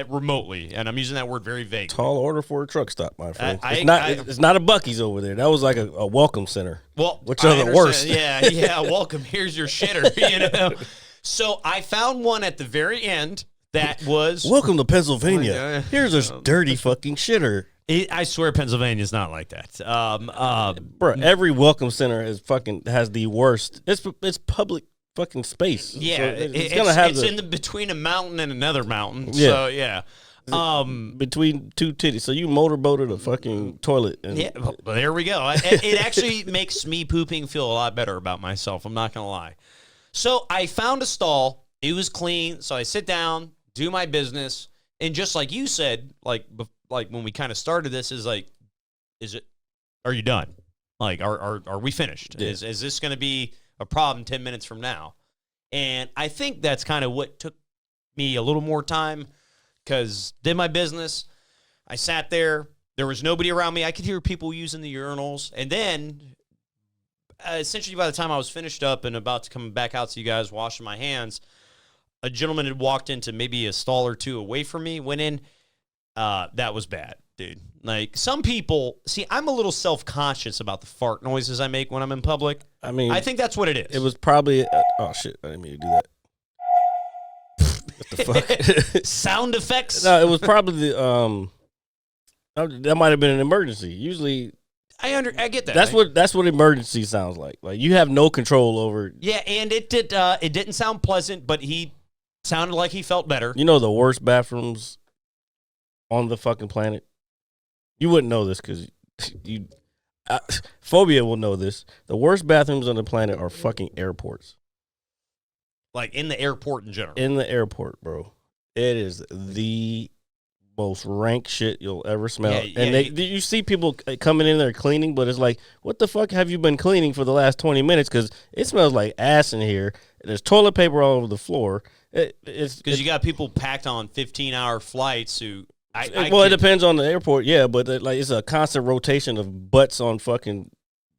Remotely, and I'm using that word very vaguely. Tall order for a truck stop, my friend. It's not a Buc-ee's over there. That was like a welcome center. Well, which are the worst. Yeah. Welcome. Here's your shitter. So I found one at the very end that was welcome to Pennsylvania. Here's a dirty fucking shitter. I swear Pennsylvania's not like that. Bro, every welcome center has the worst. It's public fucking space. Yeah, so it's in between a mountain and another mountain. Yeah. So yeah, between two titties. So you motorboated a fucking toilet. Well, there we go. It actually makes me pooping feel a lot better about myself. I'm not gonna lie. So I found a stall. It was clean. So I sit down, do my business, and just like you said, like when we kind of started this, are you done? Like, are we finished? Yeah. Is this going to be a problem 10 minutes from now? And I think that's kind of what took me a little more time, because did my business. I sat there. There was nobody around me. I could hear people using the urinals. And then, essentially, by the time I was finished up and about to come back out to you guys washing my hands, a gentleman had walked into maybe a stall or two away from me, went in. That was bad, dude. Like, some people, see, I'm a little self-conscious about the fart noises I make when I'm in public. I mean, I think that's what it is. It was probably, oh shit, I didn't mean to do that. What the fuck? Sound effects? No, it was probably that might have been an emergency. Usually, I get that. That's what emergency sounds like. Like, you have no control over. Yeah, and it didn't sound pleasant, but he sounded like he felt better. You know the worst bathrooms on the fucking planet? You wouldn't know this because Phobia will know this. The worst bathrooms on the planet are fucking airports. Like in the airport in general. In the airport, bro. It is the most rank shit you'll ever smell. You see people coming in there cleaning, but it's like, what the fuck have you been cleaning for the last 20 minutes? Because it smells like ass in here. There's toilet paper all over the floor. Because you got people packed on 15-hour flights who... it depends on the airport, yeah, but it's a constant rotation of butts on fucking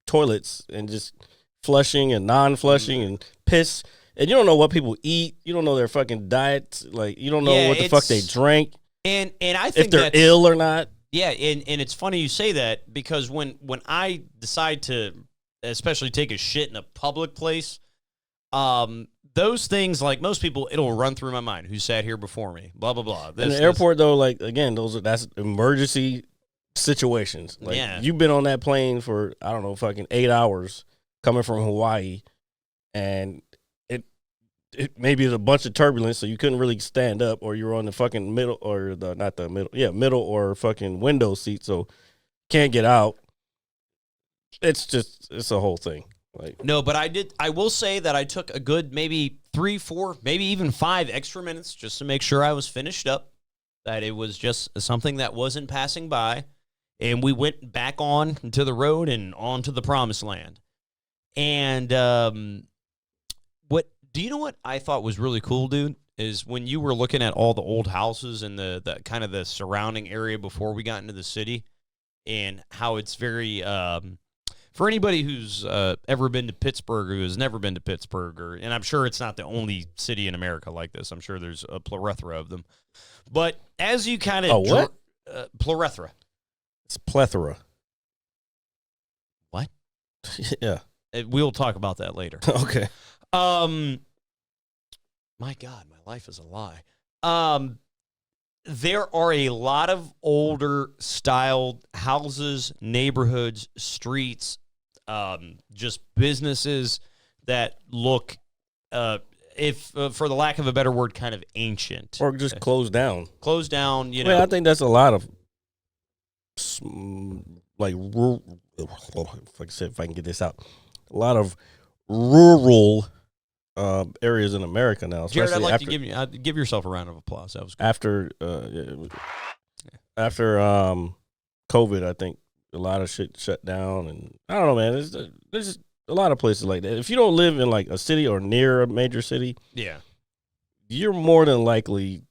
toilets and just flushing and non-flushing and piss. And you don't know what people eat. You don't know their fucking diets. Like, you don't know what the fuck they drank. And I think if they're ill or not. Yeah, and it's funny you say that because when I decide to especially take a shit in a public place, those things, like most people, it'll run through my mind. Who sat here before me? Blah, blah, blah. In the airport, though, like, again, that's emergency situations. Like, you've been on that plane for, I don't know, fucking 8 hours coming from Hawaii, and it maybe it's a bunch of turbulence, so you couldn't really stand up, or you're on the fucking middle, or middle or fucking window seat, so can't get out. It's a whole thing. Like, no, but I will say that I took a good maybe 3, 4, maybe even 5 extra minutes just to make sure I was finished up, that it was just something that wasn't passing by, and we went back on to the road and on to the promised land. And do you know what I thought was really cool, dude? Is when you were looking at all the old houses and the kind of the surrounding area before we got into the city, and how it's very for anybody who's ever been to Pittsburgh or who has never been to Pittsburgh, and I'm sure it's not the only city in America like this. I'm sure there's a plethora of them. But as you kind of what? Plethora. It's plethora. What? Yeah. We'll talk about that later. Okay. My God, my life is a lie. There are a lot of older styled houses, neighborhoods, streets, just businesses that look, for the lack of a better word, kind of ancient. Or just closed down. Closed down, you know. I think that's a lot of, like, rural, if I can get this out, a lot of rural areas in America now. Jared, I'd like to give yourself a round of applause. That was good. After COVID, I think a lot of shit shut down, and I don't know, man. There's just a lot of places like that. If you don't live in like a city or near a major city, yeah, you're more than likely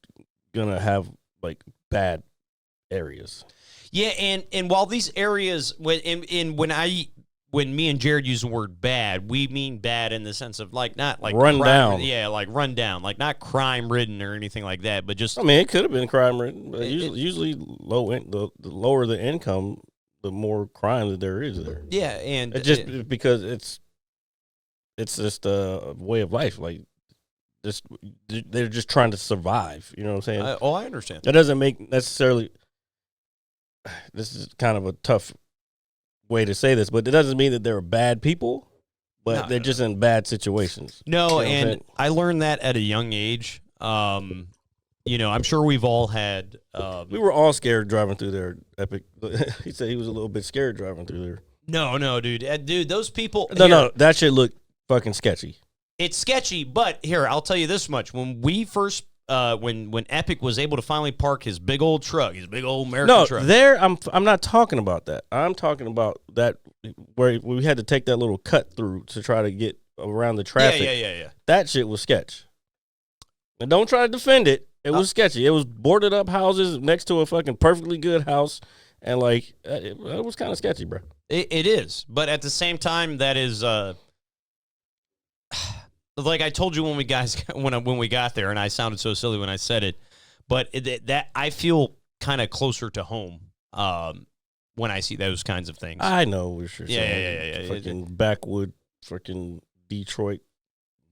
gonna have like bad areas. Yeah, and while these areas, when me and Jared use the word bad, we mean bad in the sense of like not like run down. Yeah, like run down, like not crime ridden or anything like that, but just. I mean, it could have been crime ridden, but usually the lower the income, the more crime that there is there. Yeah, and because it's just a way of life. Like, they're just trying to survive. You know what I'm saying? I understand. That doesn't make necessarily. This is kind of a tough way to say this, but it doesn't mean that they're bad people, but they're just in bad situations. No, and I learned that at a young age. I'm sure we've all had. We were all scared driving through there. Epic. He said he was a little bit scared driving through there. No, dude, those people. No, that shit looked fucking sketchy. It's sketchy, but here I'll tell you this much: when we first. When Epic was able to finally park his big old truck, his big old American truck. I'm not talking about that. I'm talking about that where we had to take that little cut through to try to get around the traffic. Yeah. That shit was sketch. And don't try to defend it. It was sketchy. It was boarded up houses next to a fucking perfectly good house, and like it was kind of sketchy, bro. It is, but at the same time, that is. Like I told you when we got there, and I sounded so silly when I said it, but that I feel kind of closer to home when I see those kinds of things. I know what you're saying. Yeah. Fucking backwood, fucking Detroit,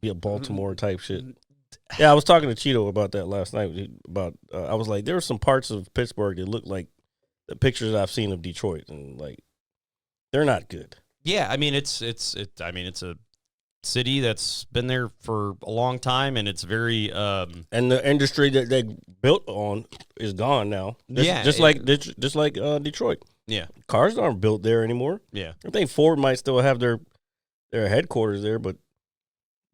be a Baltimore type shit. Yeah, I was talking to Cheeto about that last night. I was like, there were some parts of Pittsburgh that look like the pictures I've seen of Detroit, and like they're not good. Yeah, I mean it's a city that's been there for a long time, and it's very and the industry that they built on is gone now. Just like Detroit. Yeah. Cars aren't built there anymore. Yeah. I think Ford might still have their headquarters there, but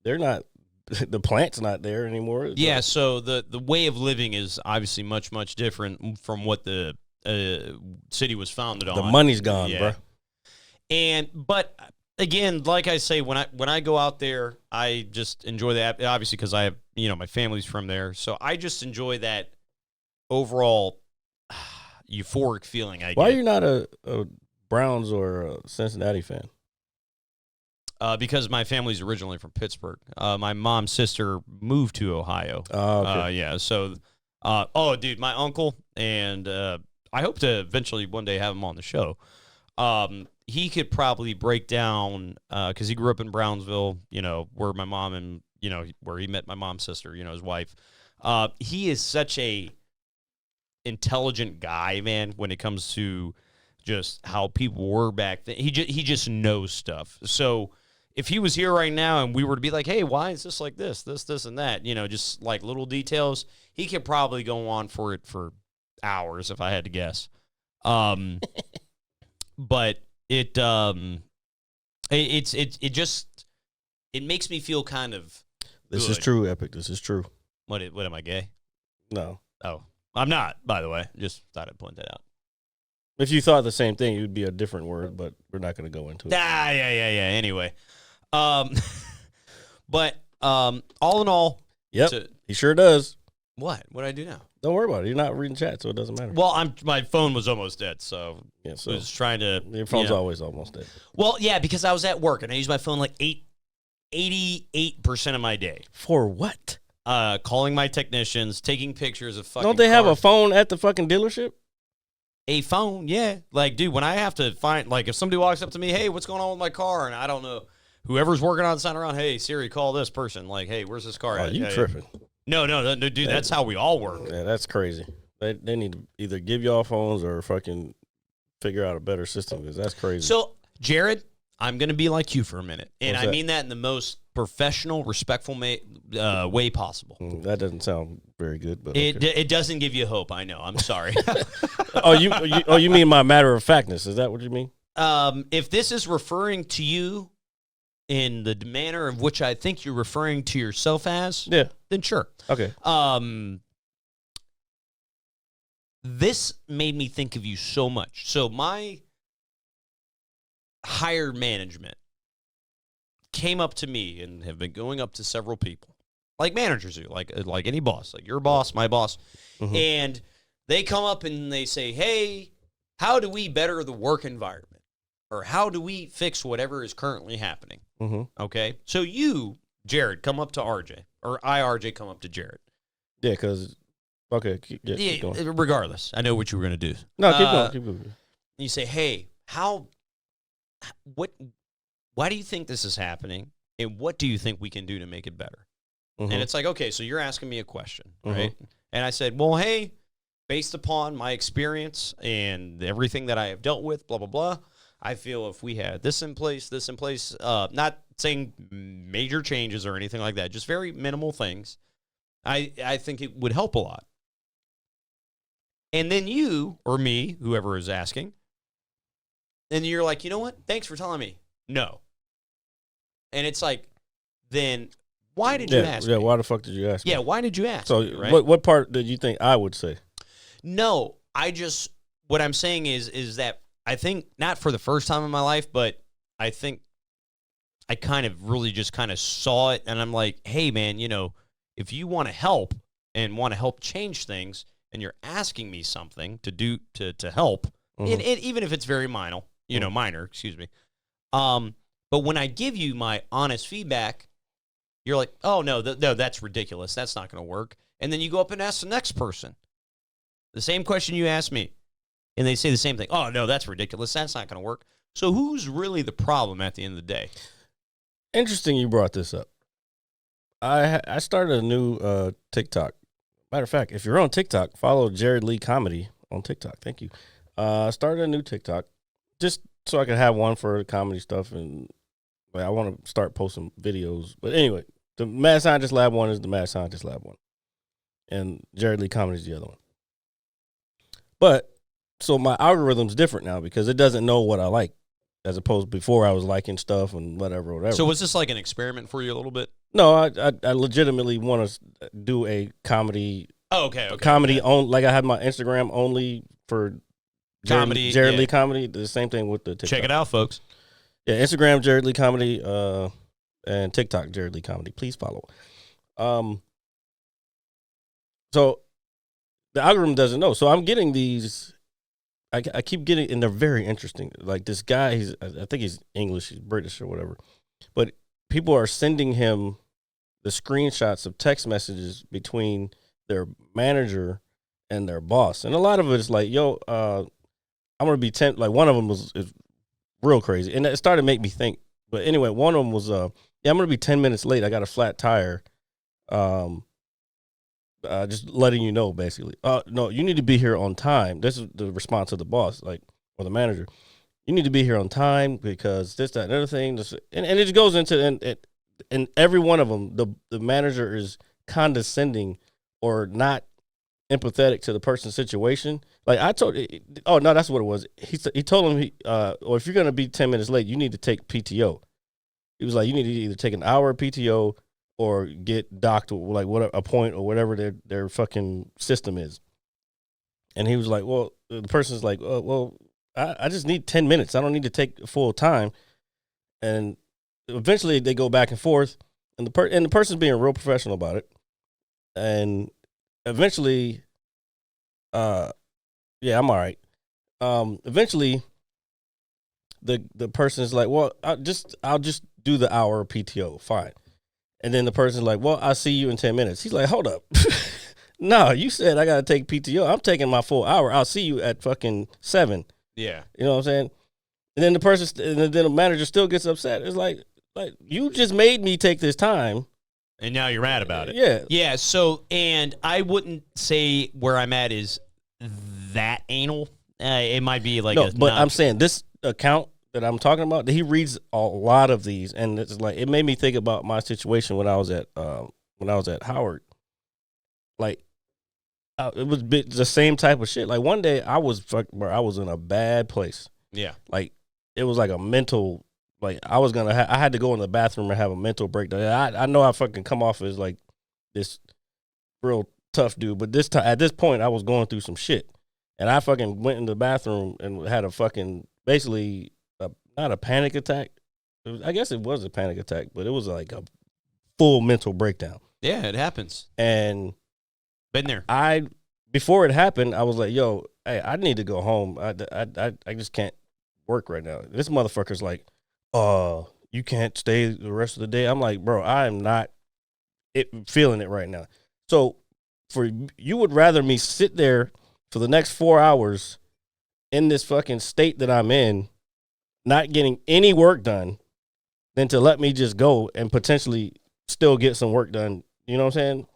they're not. The plant's not there anymore. Yeah, so the way of living is obviously much, much different from what the city was founded on. The money's gone, bro. But again, like I say, when I go out there, I just enjoy that. Obviously, because I have my family's from there, so I just enjoy that overall euphoric feeling. Why are you not a Browns or a Cincinnati fan? Because my family's originally from Pittsburgh. My mom's sister moved to Ohio. Oh, okay. Yeah. So, dude, my uncle, and I hope to eventually one day have him on the show. He could probably break down, because he grew up in Brownsville, where my mom and, where he met my mom's sister, his wife. He is such a intelligent guy, man, when it comes to just how people were back then. He just knows stuff. So if he was here right now and we were to be like, hey, why is this like this, and that, just like little details, he could probably go on for hours if I had to guess. But it makes me feel kind of This good. is true, Epic. This is true. What am I, gay? No. Oh, I'm not, by the way. Just thought I'd point that out. If you thought the same thing, it would be a different word, but we're not going to go into it. Yeah. Anyway, but all in all, Yep, he sure does. What I do now? Don't worry about it. You're not reading chat, so it doesn't matter. Well, my phone was almost dead, so Yeah, so I was trying to. your phone's always almost dead. Well, yeah, because I was at work and I used my phone like 88% of my day. For what? Calling my technicians, taking pictures of fucking. Don't they have a cars. phone at the fucking dealership? A phone, yeah. Like, dude, when I have to find, like, if somebody walks up to me, hey, what's going on with my car? And I don't know, whoever's working on the sign around, hey, Siri, call this person. Like, hey, where's this car Oh, at? you Hey. tripping. No, dude, that's how we all work. Yeah, that's crazy. They need to either give y'all phones or fucking figure out a better system because that's crazy. So, Jared, I'm going to be like you for a minute. And What's I that? mean that in the most professional, respectful way possible. That doesn't sound very good, but It okay. it doesn't give you hope. I know. I'm sorry. you mean my matter of factness? Is that what you mean? If this is referring to you in the manner of which I think you're referring to yourself as, Yeah. then sure. Okay. This made me think of you so much. So my higher management came up to me and have been going up to several people, like managers do, like any boss, like your boss, my boss, Mhm. and they come up and they say, hey, how do we better the work environment? Or how do we fix whatever is currently happening? Mm-hmm. Okay? So you, Jared, come up to RJ, or RJ, come up to Jared. Yeah, because keep going. Regardless, I know what you were going to do. No, keep going. You say, hey, why do you think this is happening? And what do you think we can do to make it better? Mhm. And it's like, okay, so you're asking me a question, Mhm. right? And I said, well, hey, based upon my experience and everything that I have dealt with, blah, blah, blah, I feel if we had this in place, not saying major changes or anything like that, just very minimal things, I think it would help a lot. And then you or me, whoever is asking, and you're like, you know what? Thanks for telling me. No. And it's like, then why did you ask Yeah, me? why the fuck did you ask me? Yeah, why did you ask So me, right? what part did you think I would say? No, what I'm saying is that I think not for the first time in my life, but I think I kind of really just kind of saw it and I'm like, hey man, if you want to help and want to help change things and you're asking me something to do to help, Mhm. and even if it's very minor, excuse me. But when I give you my honest feedback, you're like, oh no, that's ridiculous. That's not going to work. And then you go up and ask the next person the same question you asked me. And they say the same thing. Oh, no, that's ridiculous. That's not going to work. So who's really the problem at the end of the day? Interesting you brought this up. I started a new TikTok. Matter of fact, if you're on TikTok, follow Jared Lee Comedy on TikTok. Thank you. I started a new TikTok just so I could have one for the comedy stuff. And I want to start posting videos. But anyway, the Mad Scientist Lab one is the Mad Scientist Lab one. And Jared Lee Comedy is the other one. But so my algorithm's different now because it doesn't know what I like, as opposed to before I was liking stuff and whatever. So was this like an experiment for you a little bit? No, I legitimately want to do a comedy. Oh, okay. Comedy on, like I had my Instagram only for Comedy, Jared Lee comedy. The same thing with the TikTok. Check it out, folks. Yeah, Instagram Jared Lee comedy, and TikTok Jared Lee comedy. Please follow. So the algorithm doesn't know. So I'm getting these. I keep getting, and they're very interesting. Like this guy, I think he's English, he's British or whatever, but people are sending him the screenshots of text messages between their manager and their boss, and a lot of it is like, "Yo, I'm gonna be 10." Like one of them is real crazy, and it started to make me think. But anyway, one of them was, "Yeah, I'm gonna be 10 minutes late. I got a flat tire. Just letting you know, basically. No, you need to be here on time." This is the response of the boss, like, or the manager. "You need to be here on time because this, that, and other thing." And it just goes into, and every one of them, the manager is condescending or not empathetic to the person's situation. Like I told, oh no, that's what it was. He told him, or if you're gonna be 10 minutes late, you need to take PTO. He was like, you need to either take an hour of PTO or get docked, like what a point or whatever their fucking system is. And he was like, well, the person's like, well, I just need 10 minutes. I don't need to take full time. And eventually they go back and forth, and the person's being real professional about it. And eventually, yeah, I'm all right. Eventually, the person's like, well, I'll just do the hour of PTO, fine. And then the person's like, well, I'll see you in 10 minutes. He's like, hold up. No, you said I got to take PTO. I'm taking my full hour. I'll see you at fucking 7. Yeah. You know what I'm saying? And then then the manager still gets upset. It's like you just made me take this time. And now you're mad about it. Yeah. Yeah. So, and I wouldn't say where I'm at is that anal. It might be like, I'm saying this account that I'm talking about, he reads a lot of these, and it's like it made me think about my situation when I was at Howard. Like, it was the same type of shit. Like one day I was in a bad place. Yeah. Like it was like a mental. Like I was I had to go in the bathroom and have a mental breakdown. I know I fucking come off as like this real tough dude, but at this point I was going through some shit, and I fucking went in the bathroom and had a fucking basically. Not a panic attack. I guess it was a panic attack, but it was like a full mental breakdown. Yeah, it happens. And been there. Before it happened, I was like, "Yo, hey, I need to go home. I just can't work right now." This motherfucker's like, you can't stay the rest of the day." I'm like, "Bro, I am not feeling it right now." So, you would rather me sit there for the next 4 hours in this fucking state that I'm in, not getting any work done, than to let me just go and potentially still get some work done. You know what I'm saying?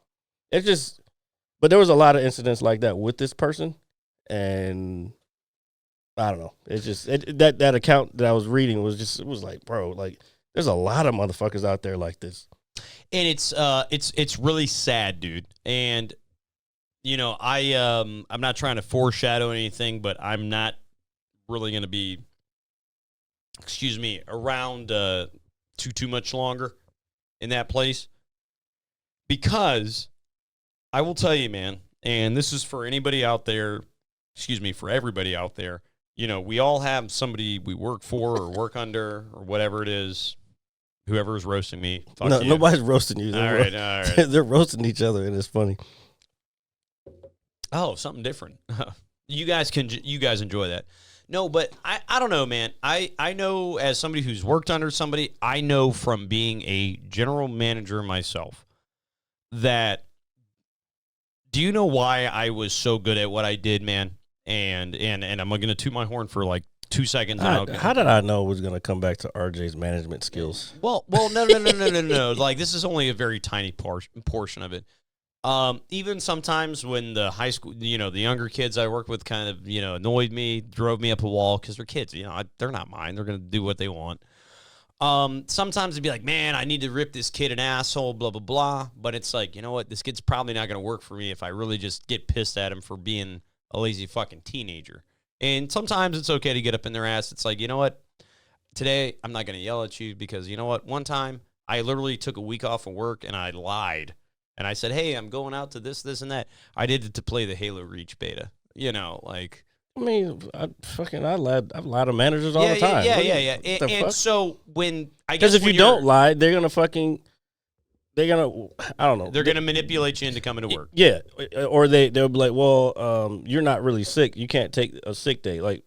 It's just, but there was a lot of incidents like that with this person, and I don't know. It's just that account that I was reading it was like, bro, like there's a lot of motherfuckers out there like this, and it's really sad, dude. And you know, I'm not trying to foreshadow anything, but I'm not really going to be, around too much longer in that place, because I will tell you, man, and this is for anybody out there, for everybody out there, you know, we all have somebody we work for or work under or whatever it is. Whoever is roasting me, fuck you. Nobody's roasting you. All right. They're roasting each other, and it's funny. Oh, something different. You guys enjoy that. No, but I don't know, man. I know, as somebody who's worked under somebody, I know from being a general manager myself that, do you know why I was so good at what I did, man? And I'm going to toot my horn for like 2 seconds. How did I know it was going to come back to RJ's management skills? Well, no. Like, this is only a very tiny portion of it. Even sometimes when the high school, the younger kids I worked with kind of, annoyed me, drove me up a wall, because they're kids, they're not mine. They're going to do what they want. Sometimes it'd be like, man, I need to rip this kid an asshole, blah, blah, blah. But it's like, you know what? This kid's probably not going to work for me if I really just get pissed at him for being a lazy fucking teenager. And sometimes it's okay to get up in their ass. It's like, you know what? Today, I'm not going to yell at you because, you know what? One time, I literally took a week off of work and I lied. And I said, hey, I'm going out to this, and that. I did it to play the Halo Reach beta. You know, like. I mean, I lied to managers all the time. Yeah. And so when I guess because if you don't lie, they're gonna I don't know. They're gonna manipulate you into coming to work. Yeah, or they'll be like, well, you're not really sick. You can't take a sick day. Like,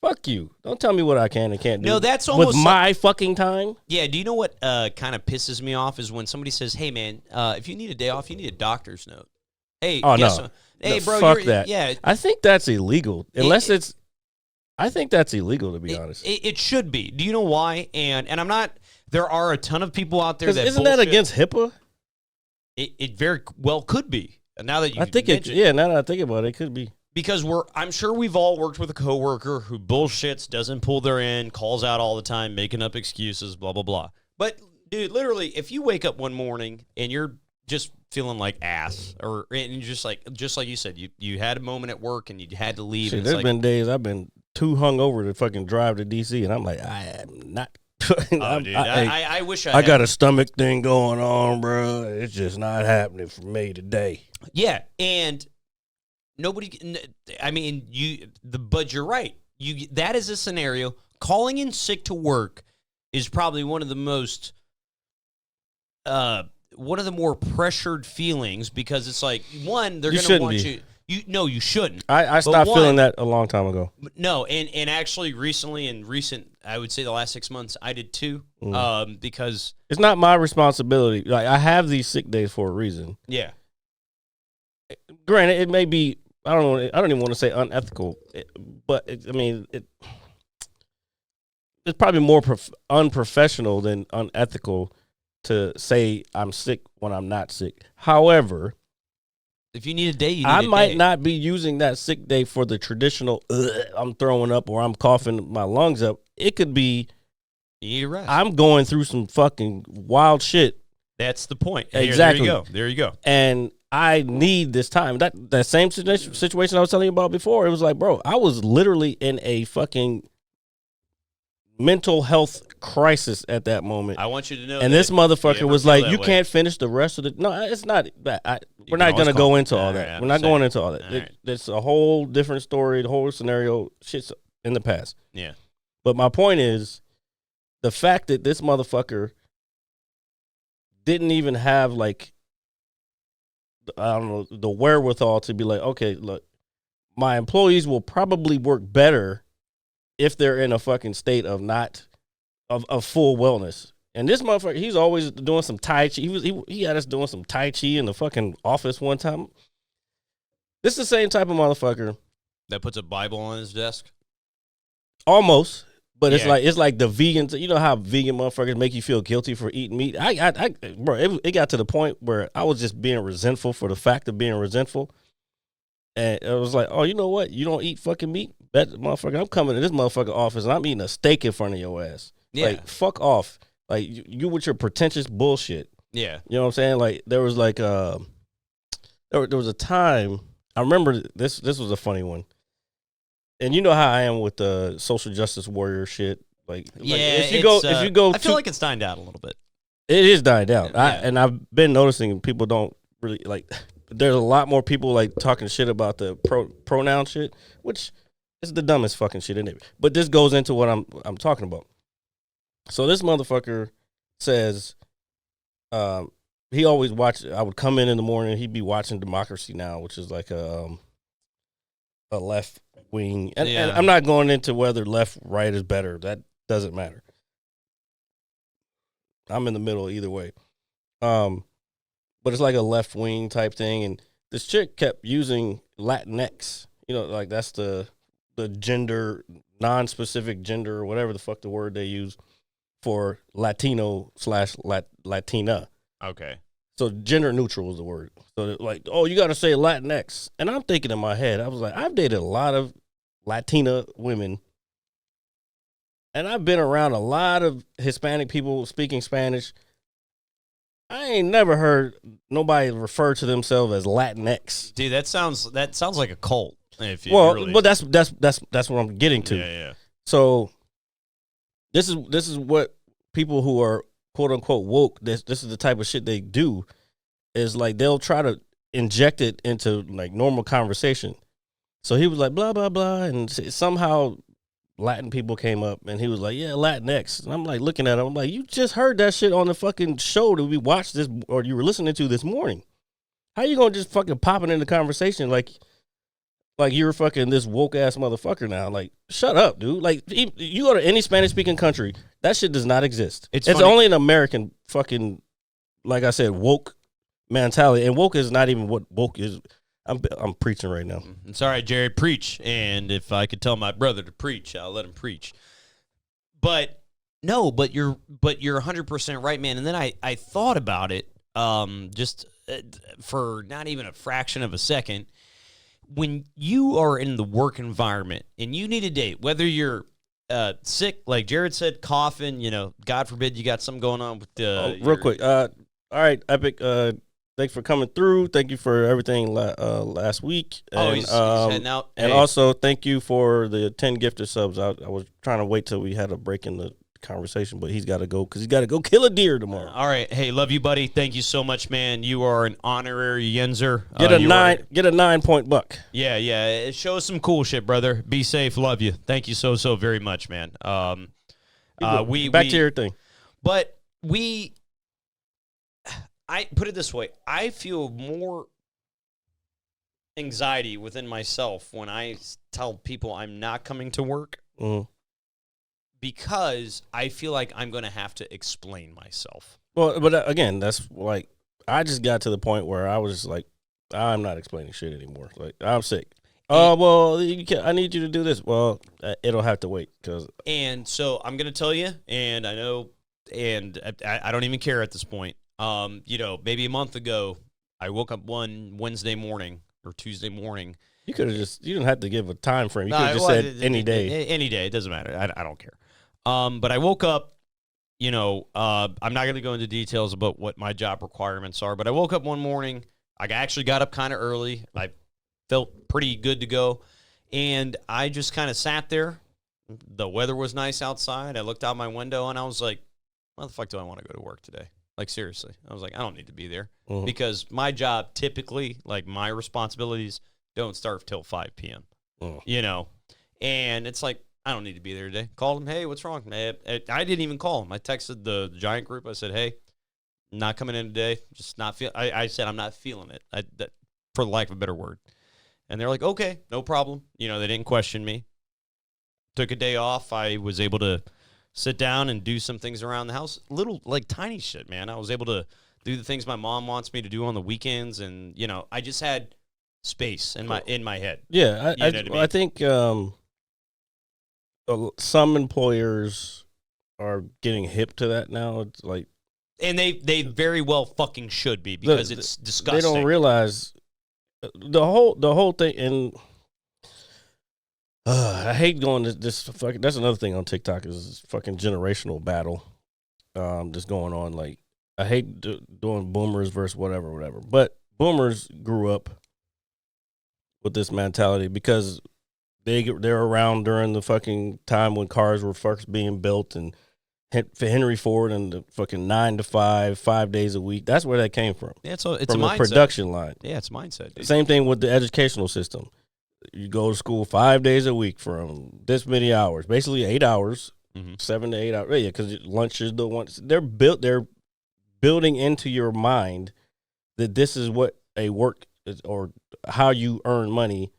fuck you. Don't tell me what I can and can't do. No, that's almost with my fucking time. Yeah. Do you know what kind of pisses me off is when somebody says, hey man, if you need a day off, you need a doctor's note. Hey, oh no. Hey, no, bro, fuck that. Yeah, I think that's illegal. I think that's illegal, to be honest. It should be. Do you know why? And I'm not. There are a ton of people out there that isn't that against HIPAA? It very well could be. Now that you, now that I think about it, it could be. Because I'm sure we've all worked with a coworker who bullshits, doesn't pull their end, calls out all the time, making up excuses, blah blah blah. But dude, literally, if you wake up one morning and you're just feeling like ass, and you're just like you said, you had a moment at work and you had to leave. Shit, there's been days I've been too hungover to fucking drive to DC, and I'm like, I am not. Dude, I wish I got a stomach thing going on, bro. It's just not happening for me today. Yeah, and nobody. I mean, but you're right. That is a scenario. Calling in sick to work is probably one of the most. One of the more pressured feelings because it's like, one, they're going to want you. No, you shouldn't. I stopped feeling that a long time ago. No, and actually recently, I would say the last 6 months, I did too. Because it's not my responsibility. Like, I have these sick days for a reason. Yeah. Granted, it may be. I don't even want to say unethical, but it's probably more unprofessional than unethical to say I'm sick when I'm not sick. However, if you need a day, I might not be using that sick day for the traditional I'm throwing up or I'm coughing my lungs up. It could be you need a rest. I'm going through some fucking wild shit. That's the point. Exactly. There you go. And I need this time. That same situation I was telling you about before, it was like, bro, I was literally in a fucking mental health crisis at that moment. I want you to know. And this motherfucker was like, "You can't finish the rest of the." No, it's not. We're not going to go into all that. We're not going into all that. It's a whole different story. The whole scenario, shit's in the past. Yeah. But my point is, the fact that this motherfucker didn't even have like, I don't know, the wherewithal to be like, okay, look, my employees will probably work better if they're in a fucking state of of full wellness. And this motherfucker, he's always doing some Tai Chi. He had us doing some Tai Chi in the fucking office one time. This is the same type of motherfucker that puts a Bible on his desk. Almost, but it's like the vegans. You know how vegan motherfuckers make you feel guilty for eating meat. Bro, it got to the point where I was just being resentful for the fact of being resentful. And it was like, oh, you know what? You don't eat fucking meat? That motherfucker, I'm coming to this motherfucker office and I'm eating a steak in front of your ass. Yeah. Like, fuck off. Like, you with your pretentious bullshit. Yeah. You know what I'm saying? Like, there was like, there was a time, I remember this was a funny one. And you know how I am with the social justice warrior shit. If you go, I feel like it's dying down a little bit. It is dying down. Yeah. And I've been noticing people don't really, like, there's a lot more people, like, talking shit about the pronoun shit, which is the dumbest fucking shit in it. But this goes into what I'm talking about. So this motherfucker says, he always I would come in the morning, he'd be watching Democracy Now!, which is like a left wing. And I'm not going into whether left, right is better. That doesn't matter. I'm in the middle either way. But it's like a left wing type thing. And this chick kept using Latinx. You know, like that's the gender, non-specific gender, or whatever the fuck the word they use for Latino / Latina. Okay. So gender neutral is the word. So like, oh, you got to say Latinx. And I'm thinking in my head, I was like, I've dated a lot of Latina women. And I've been around a lot of Hispanic people speaking Spanish. I ain't never heard nobody refer to themselves as Latinx. Dude, that sounds like a cult. If you Well, really, but that's what I'm getting to. yeah. So this is what people who are quote unquote woke. This is the type of shit they do. Is like they'll try to inject it into like normal conversation. So he was like blah blah blah, and somehow Latin people came up, and he was like, yeah, Latinx. And I'm like looking at him, I'm like, you just heard that shit on the fucking show that we watched this, or you were listening to this morning. How you gonna just fucking pop it in the conversation like you're fucking this woke ass motherfucker now? Like, shut up, dude. Like, you go to any Spanish speaking country, that shit does not exist. It's only an American fucking, like I said, woke mentality, and woke is not even what woke is. I'm preaching right now. It's all right, Jared, preach. And if I could tell my brother to preach, I'll let him preach. But no, but you're 100% right, man. And then I thought about it just for not even a fraction of a second. When you are in the work environment and you need a date, whether you're sick, like Jared said, coughing, God forbid you got something going on with real quick. All right, Epic. Thanks for coming through. Thank you for everything last week. And, he's heading out. And also, thank you for the 10 gifted subs. I was trying to wait till we had a break in the conversation, but he's got to go because he's got to go kill a deer tomorrow. All right. Hey, love you, buddy. Thank you so much, man. You are an honorary Yenzer. Get a 9-point buck. Yeah. It shows some cool shit, brother. Be safe. Love you. Thank you so very much, man. Back to your thing. But I put it this way. I feel more anxiety within myself when I tell people I'm not coming to work because I feel like I'm going to have to explain myself. Well, but again, that's like, I just got to the point where I was like, I'm not explaining shit anymore. Like, I'm sick. Oh, well, I need you to do this. Well, it'll have to wait. And so I'm going to tell you, and I know, and I don't even care at this point. Maybe a month ago, I woke up one Wednesday morning or Tuesday morning. You could have you didn't have to give a time frame. You could have just said any day. Any day. It doesn't matter. I don't care. But I woke up, I'm not going to go into details about what my job requirements are, but I woke up one morning. I actually got up kind of early. I felt pretty good to go. And I just kind of sat there. The weather was nice outside. I looked out my window and I was like, why the fuck do I want to go to work today? Like, seriously. I was like, I don't need to be there because my job typically, like my responsibilities, don't start till 5 p.m., and it's like, I don't need to be there today. Called him, hey, what's wrong? I didn't even call him. I texted the giant group. I said, hey, not coming in today. Just not feel. I said, I'm not feeling it, for the lack of a better word. And they're like, okay, no problem. They didn't question me. Took a day off. I was able to sit down and do some things around the house. Little, like, tiny shit, man. I was able to do the things my mom wants me to do on the weekends, and, I just had space in my head. Yeah, I think some employers are getting hip to that now. It's like, and they very well fucking should be because it's disgusting. They don't realize the whole thing, and I hate going to this fucking. That's another thing on TikTok is this fucking generational battle, just going on. Like, I hate doing boomers versus whatever. But boomers grew up with this mentality because they're around during the fucking time when cars were first being built and Henry Ford and the fucking 9 to 5 days a week. That's where that came from. Yeah, it's from a the mindset. Production line. Yeah, it's a mindset. Dude. Same thing with the educational system. You go to school 5 days a week from this many hours, basically 8 hours, 7 to 8 hours. Yeah, because lunch is the one. They're building into your mind that this is what a work is or how you earn money,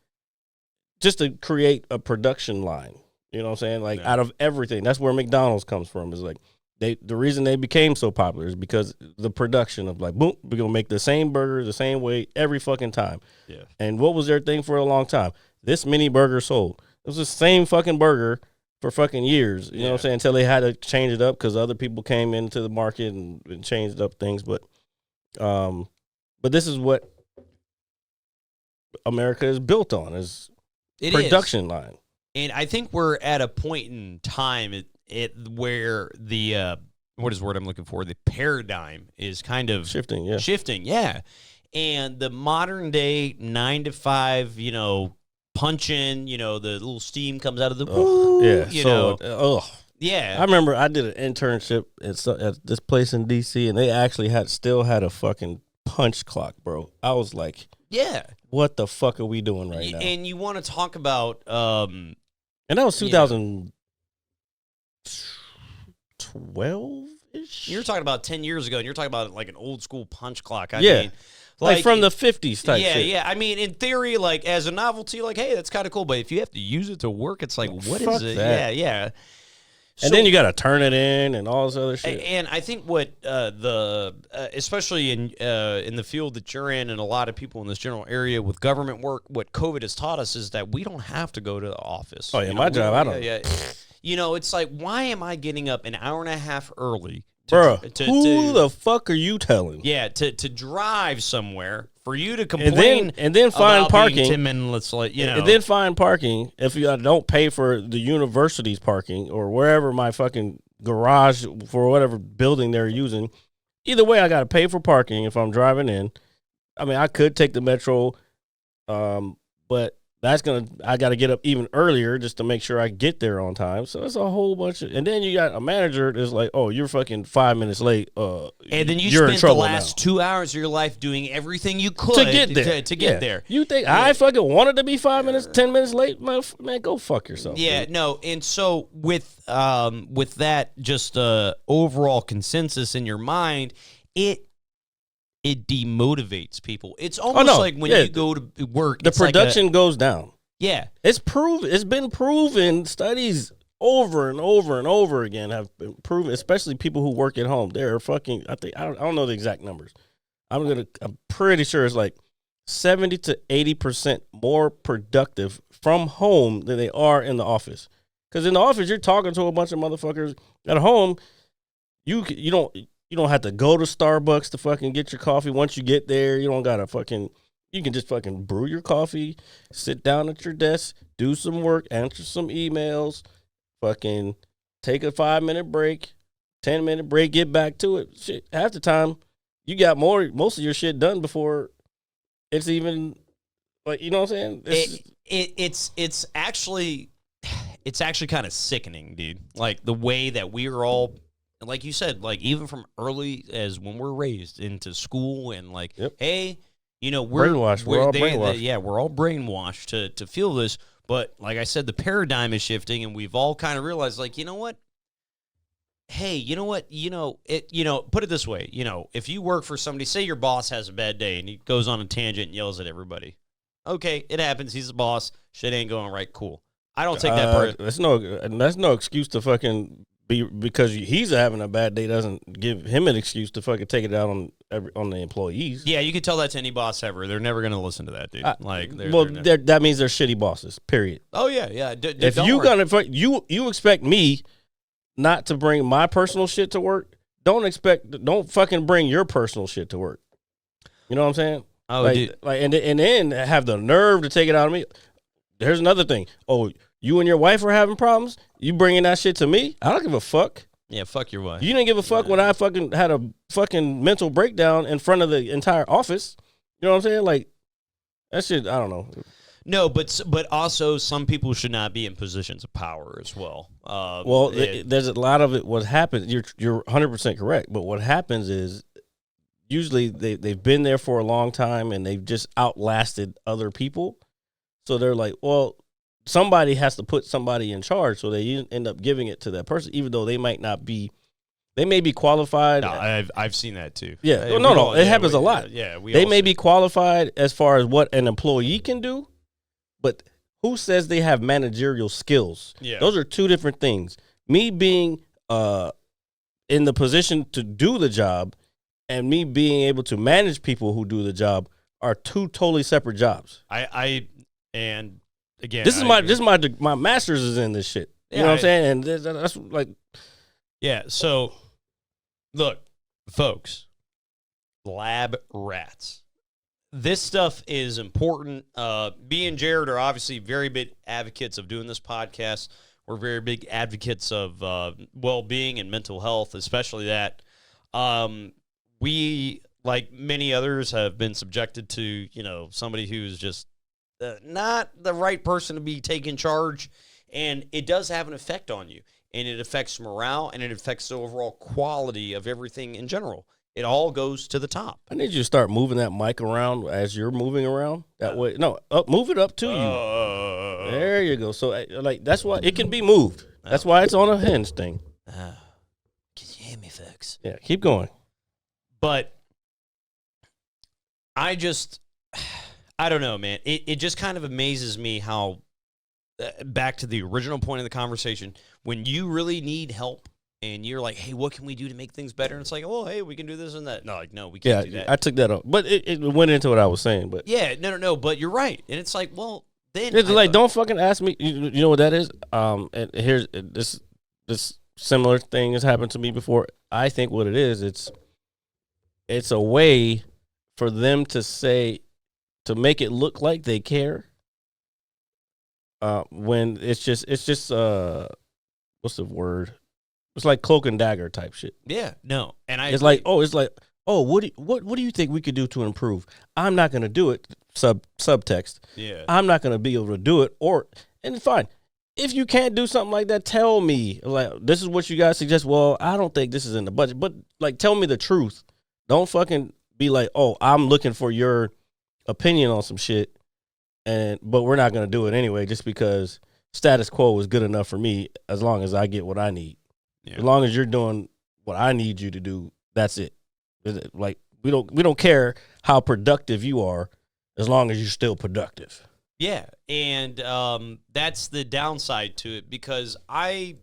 just to create a production line. You know what I'm saying? Like, out of everything. That's where McDonald's comes from. Is like the reason they became so popular is because the production of, like, boom, we're gonna make the same burger the same way every fucking time. Yeah. And what was their thing for a long time? This many burgers sold. It was the same fucking burger for fucking years. You know what I'm saying? Until they had to change it up because other people came into the market and changed up things. But this is what America is built on, is production line. And I think we're at a point in time where the what is the word I'm looking for? The paradigm is kind of shifting, yeah. And the modern day 9 to 5, punch in, the little steam comes out of the Yeah. I remember I did an internship at this place in DC, and they actually still had a fucking punch clock, bro. I was like, yeah. What the fuck are we doing right now? And you want to talk about and that was 2012-ish? You're talking about 10 years ago, and you're talking about like an old school punch clock. I mean, like from the 50s type shit. Yeah. I mean, in theory, like as a novelty, like, hey, that's kind of cool. But if you have to use it to work, it's like, what is it? That. Yeah. And then you got to turn it in and all this other shit. And I think what especially in the field that you're in, and a lot of people in this general area with government work, what COVID has taught us is that we don't have to go to the office. Oh yeah, my job, I don't. Yeah. It's like, why am I getting up an hour and a half early? Who the fuck are you telling? Yeah, to drive somewhere for you to complain and then find parking. 10 minutes late, And then find parking if you don't pay for the university's parking or wherever my fucking garage for whatever building they're using. Either way, I got to pay for parking if I'm driving in. I mean, I could take the metro, but I got to get up even earlier just to make sure I get there on time. So it's a whole bunch of, and then you got a manager that's like, oh, you're fucking 5 minutes late. And then you're spent the last 2 hours of your life doing everything you could to get there. To get there. You think I fucking wanted to be 5 minutes, 10 minutes late? Man, go fuck yourself. Yeah, dude. no. And so with that just overall consensus in your mind, it demotivates people. It's almost like when you go to work, the production goes down. Yeah, it's been proven. Studies over and over and over again have been proven, especially people who work at home. They're fucking. I don't know the exact numbers. I'm pretty sure it's like 70 to 80% more productive from home than they are in the office. Because in the office, you're talking to a bunch of motherfuckers. At home, you don't have to go to Starbucks to fucking get your coffee. Once you get there, you don't gotta you can just fucking brew your coffee, sit down at your desk, do some work, answer some emails, fucking take a 5-minute break, 10-minute break, get back to it. Shit, half the time you got most of your shit done before it's even like, you know what I'm saying? It's actually kind of sickening, dude. Like the way that we are all, like you said, like even from early as when we're raised into school and like, hey, we're brainwashed. We're all brainwashed. We're all brainwashed to feel this. But like I said, the paradigm is shifting, and we've all kind of realized, like, you know what? Hey, you know what? Put it this way. If you work for somebody, say your boss has a bad day and he goes on a tangent and yells at everybody. Okay, it happens. He's the boss. Shit ain't going right. Cool. I don't take that part. That's no excuse to fucking be, because he's having a bad day doesn't give him an excuse to fucking take it out on the employees. Yeah, you could tell that to any boss ever. They're never going to listen to that, dude. That means they're shitty bosses. Period. Oh yeah. If you expect me not to bring my personal shit to work, don't fucking bring your personal shit to work. You know what I'm saying? Oh, dude. And then have the nerve to take it out of me. There's another thing. Oh, you and your wife are having problems? You bringing that shit to me? I don't give a fuck. Yeah, fuck your wife. You didn't give a fuck when I fucking had a fucking mental breakdown in front of the entire office. You know what I'm saying? Like, that shit, I don't know. No, but also some people should not be in positions of power as well. There's a lot of it. What happens, you're 100% correct, but what happens is usually they've been there for a long time and they've just outlasted other people. So they're like, well, somebody has to put somebody in charge, so they end up giving it to that person, even though they may be qualified. No, I've seen that too. Yeah, it happens a lot. They may be qualified as far as what an employee can do, but who says they have managerial skills? Yeah, those are two different things. Me being in the position to do the job and me being able to manage people who do the job are two totally separate jobs. And again, this is my master's is in this shit. You know what I'm saying? And that's like, yeah. So, look, folks, lab rats. This stuff is important. Me and Jared are obviously very big advocates of doing this podcast. We're very big advocates of well-being and mental health, especially that. We, like many others, have been subjected to, somebody who's just not the right person to be taking charge, and it does have an effect on you, and it affects morale, and it affects the overall quality of everything in general. It all goes to the top. I need you to start moving that mic around as you're moving around. That way, no, move it up to you. There you go. So, like, that's why it can be moved. That's why it's on a hinge thing. Can you hear me, folks? Yeah, keep going. But I don't know, man. It just kind of amazes me how, back to the original point of the conversation, when you really need help and you're like, hey, what can we do to make things better? And it's like, oh, hey, we can do this and that. No, like, no, we can't do that. I took that off. But it went into what I was saying. But yeah, no, but you're right. And it's like, well, then. It's like, don't fucking ask me. You know what that is? And here's this similar thing has happened to me before. I think what it is, it's a way for them to make it look like they care. When it's just what's the word? It's like cloak and dagger type shit. Yeah, no, and it's like, what do you think we could do to improve? I'm not going to do it. Subtext. Yeah, I'm not going to be able to do it. And fine, if you can't do something like that, tell me. Like, this is what you guys suggest. Well, I don't think this is in the budget, but like, tell me the truth. Don't fucking be like, oh, I'm looking for your opinion on some shit, but we're not going to do it anyway, just because status quo is good enough for me as long as I get what I need. Yeah. As long as you're doing what I need you to do, that's it. Like, we don't care how productive you are, as long as you're still productive. Yeah, and that's the downside to it, because I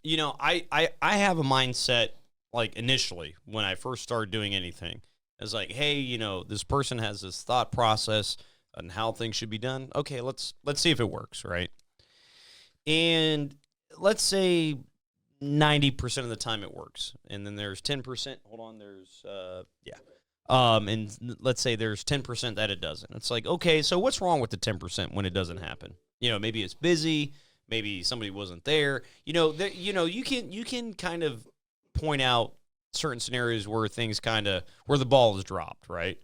have a mindset, like, initially when I first started doing anything, it's like, hey, this person has this thought process on how things should be done. Okay, let's see if it works, right? And let's say 90% of the time it works, and then there's 10%. Hold on, and let's say there's 10% that it doesn't. It's like, okay, so what's wrong with the 10% when it doesn't happen? Maybe it's busy, maybe somebody wasn't there. You can kind of point out certain scenarios where where the ball is dropped, right?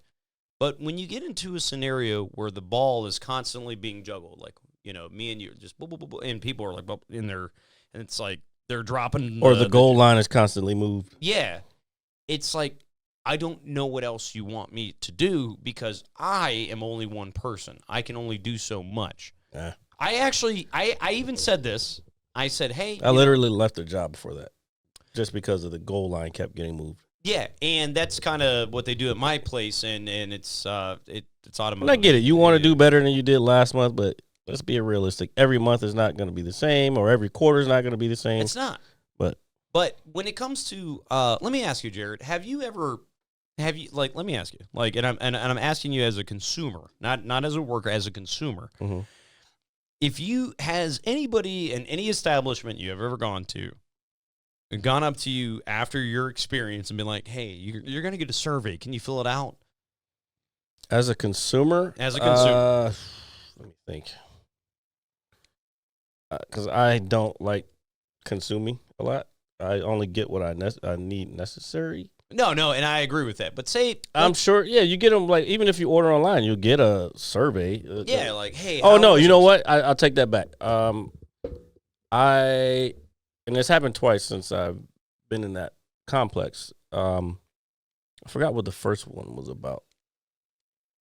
But when you get into a scenario where the ball is constantly being juggled, like, me and you are just, and people are like in there, and it's like they're dropping. Or the goal line is constantly moved. Yeah. It's like, I don't know what else you want me to do, because I am only one person. I can only do so much. Yeah. I even said this. I said, hey. I literally left the job before that, just because of the goal line kept getting moved. Yeah, and that's kind of what they do at my place, and it's automotive. And I get it. You want to do better than you did last month, but let's be realistic. Every month is not going to be the same, or every quarter is not going to be the same. It's not. But when it comes to, let me ask you, Jared, let me ask you, like, and I'm asking you as a consumer, not as a worker, as a consumer. Mm-hmm. Has anybody in any establishment you have ever gone up to you after your experience and been like, hey, you're going to get a survey. Can you fill it out? As a consumer? Let me think. Because I don't like consuming a lot. I only get what I need necessary. No, and I agree with that. But say, I'm sure, yeah, you get them, like, even if you order online, you'll get a survey. Yeah, like, hey. Oh, no, you know what? I'll take that back. And it's happened twice since I've been in that complex. I forgot what the first one was about,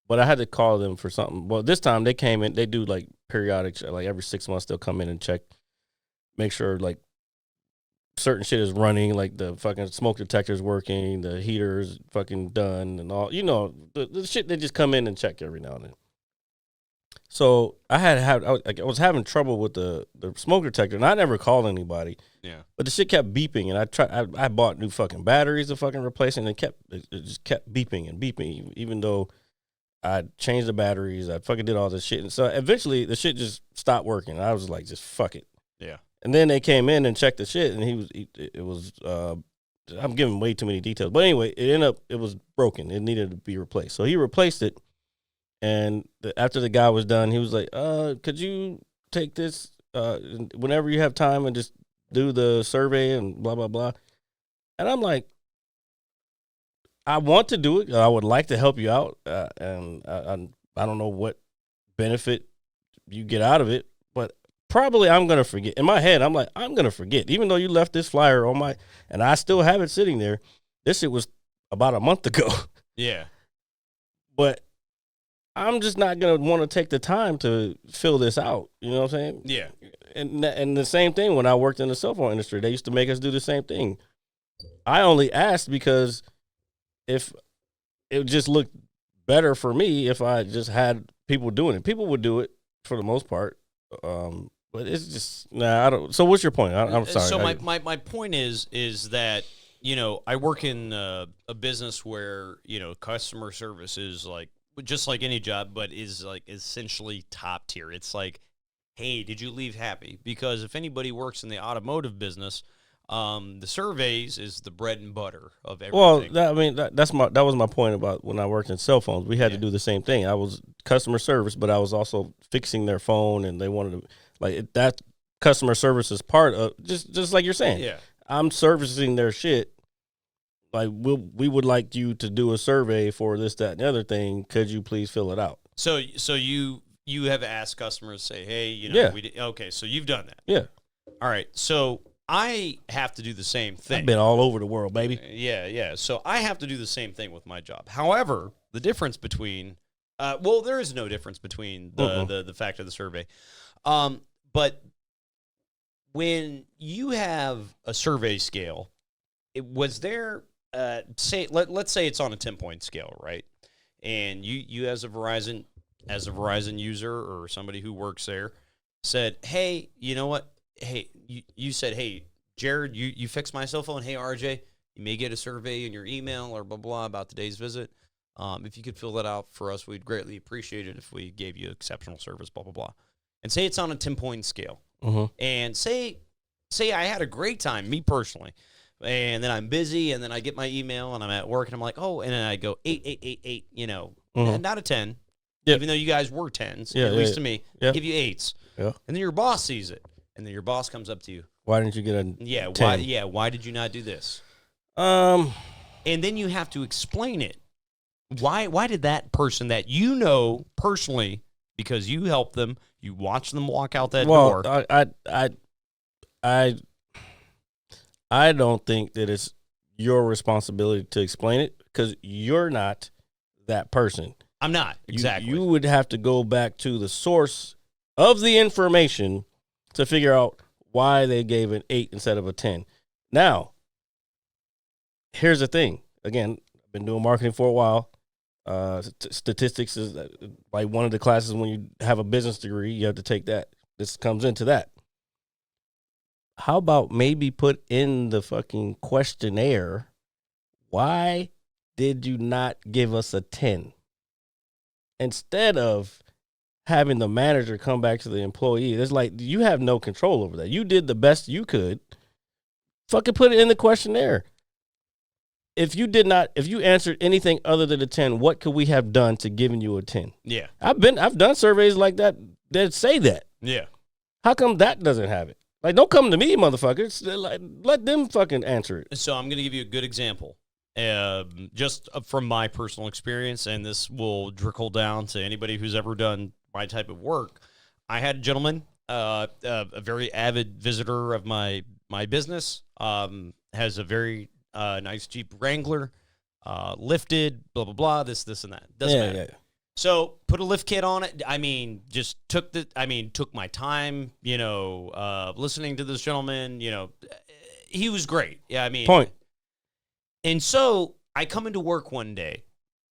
but I had to call them for something. Well, this time they came in. They do like periodic, like every 6 months they'll come in and check, make sure like certain shit is running, like the fucking smoke detector's working, the heater's fucking done, and all. The shit they just come in and check every now and then. So I was having trouble with the smoke detector, and I never called anybody. Yeah. But the shit kept beeping, and I bought new fucking batteries to fucking replace, and it just kept beeping and beeping, even though I changed the batteries, I fucking did all this shit, and so eventually the shit just stopped working. I was like, just fuck it. Yeah. And then they came in and checked the shit, and it was I'm giving way too many details, but anyway, it was broken. It needed to be replaced, so he replaced it. And after the guy was done, he was like, could you take this whenever you have time and just do the survey and blah, blah, blah. And I'm like, I want to do it. I would like to help you out. And I don't know what benefit you get out of it, but probably I'm going to forget. In my head, I'm like, I'm going to forget. Even though you left this flyer on my, and I still have it sitting there. This shit was about a month ago. Yeah. But I'm just not going to want to take the time to fill this out. You know what I'm saying? Yeah. And the same thing when I worked in the cell phone industry, they used to make us do the same thing. I only asked because if it just looked better for me if I just had people doing it. People would do it for the most part. But it's just, I don't. So what's your point? I'm sorry. So my point is that, you know, I work in a business where, you know, customer service is like, just like any job, but is like essentially top tier. It's like, hey, did you leave happy? Because if anybody works in the automotive business, the surveys is the bread and butter of everything. Well, that was my point about when I worked in cell phones. We had to do the same thing. I was customer service, but I was also fixing their phone, and they wanted to that customer service is part of just like you're saying. Yeah, I'm servicing their shit. Like we would like you to do a survey for this, that, and the other thing. Could you please fill it out? So you have asked customers, say, hey, you know, okay, so you've done that. Yeah. All right, so I have to do the same thing. I've been all over the world, baby. Yeah. So I have to do the same thing with my job. However, the difference between, there is no difference between the fact of the survey. But when you have a survey scale, was there, let's say it's on a 10-point scale, right? And you as a Verizon user or somebody who works there said, hey, you know what? Hey, you said, hey, Jared, you fixed my cell phone. Hey, RJ, you may get a survey in your email or blah, blah, about today's visit. If you could fill that out for us, we'd greatly appreciate it if we gave you exceptional service, blah, blah, blah. And say it's on a 10-point scale. And say I had a great time, me personally, and then I'm busy, and then I get my email, and I'm at work, and I'm like, oh, and then I go 8, you know, not a 10, even though you guys were 10s, at least to me, give you 8s. Yeah. And then your boss sees it. And then your boss comes up to you. Why didn't you get a 10? Why did you not do this? And then you have to explain it. Why did that person that you know personally, because you helped them, you watched them walk out that door. I don't think that it's your responsibility to explain it because you're not that person. I'm not, exactly. You would have to go back to the source of the information to figure out why they gave an 8 instead of a 10. Now, here's the thing. Again, I've been doing marketing for a while. Statistics is like one of the classes when you have a business degree, you have to take that. This comes into that. How about maybe put in the fucking questionnaire, why did you not give us a 10? Instead of having the manager come back to the employee. It's like, you have no control over that. You did the best you could. Fucking put it in the questionnaire. If you answered anything other than a 10, what could we have done to giving you a 10? Yeah. I've done surveys like that say that. Yeah. How come that doesn't have it? Like, don't come to me, motherfuckers. Like, let them fucking answer it. So I'm going to give you a good example. Just from my personal experience, and this will trickle down to anybody who's ever done my type of work. I had a gentleman, a very avid visitor of my business, has a very nice Jeep Wrangler, lifted, blah, blah, blah, this, and that. Doesn't matter. Yeah. So put a lift kit on it. I mean, just took my time, you know, listening to this gentleman, you know, he was great. Yeah, I mean. Point. And so I come into work one day,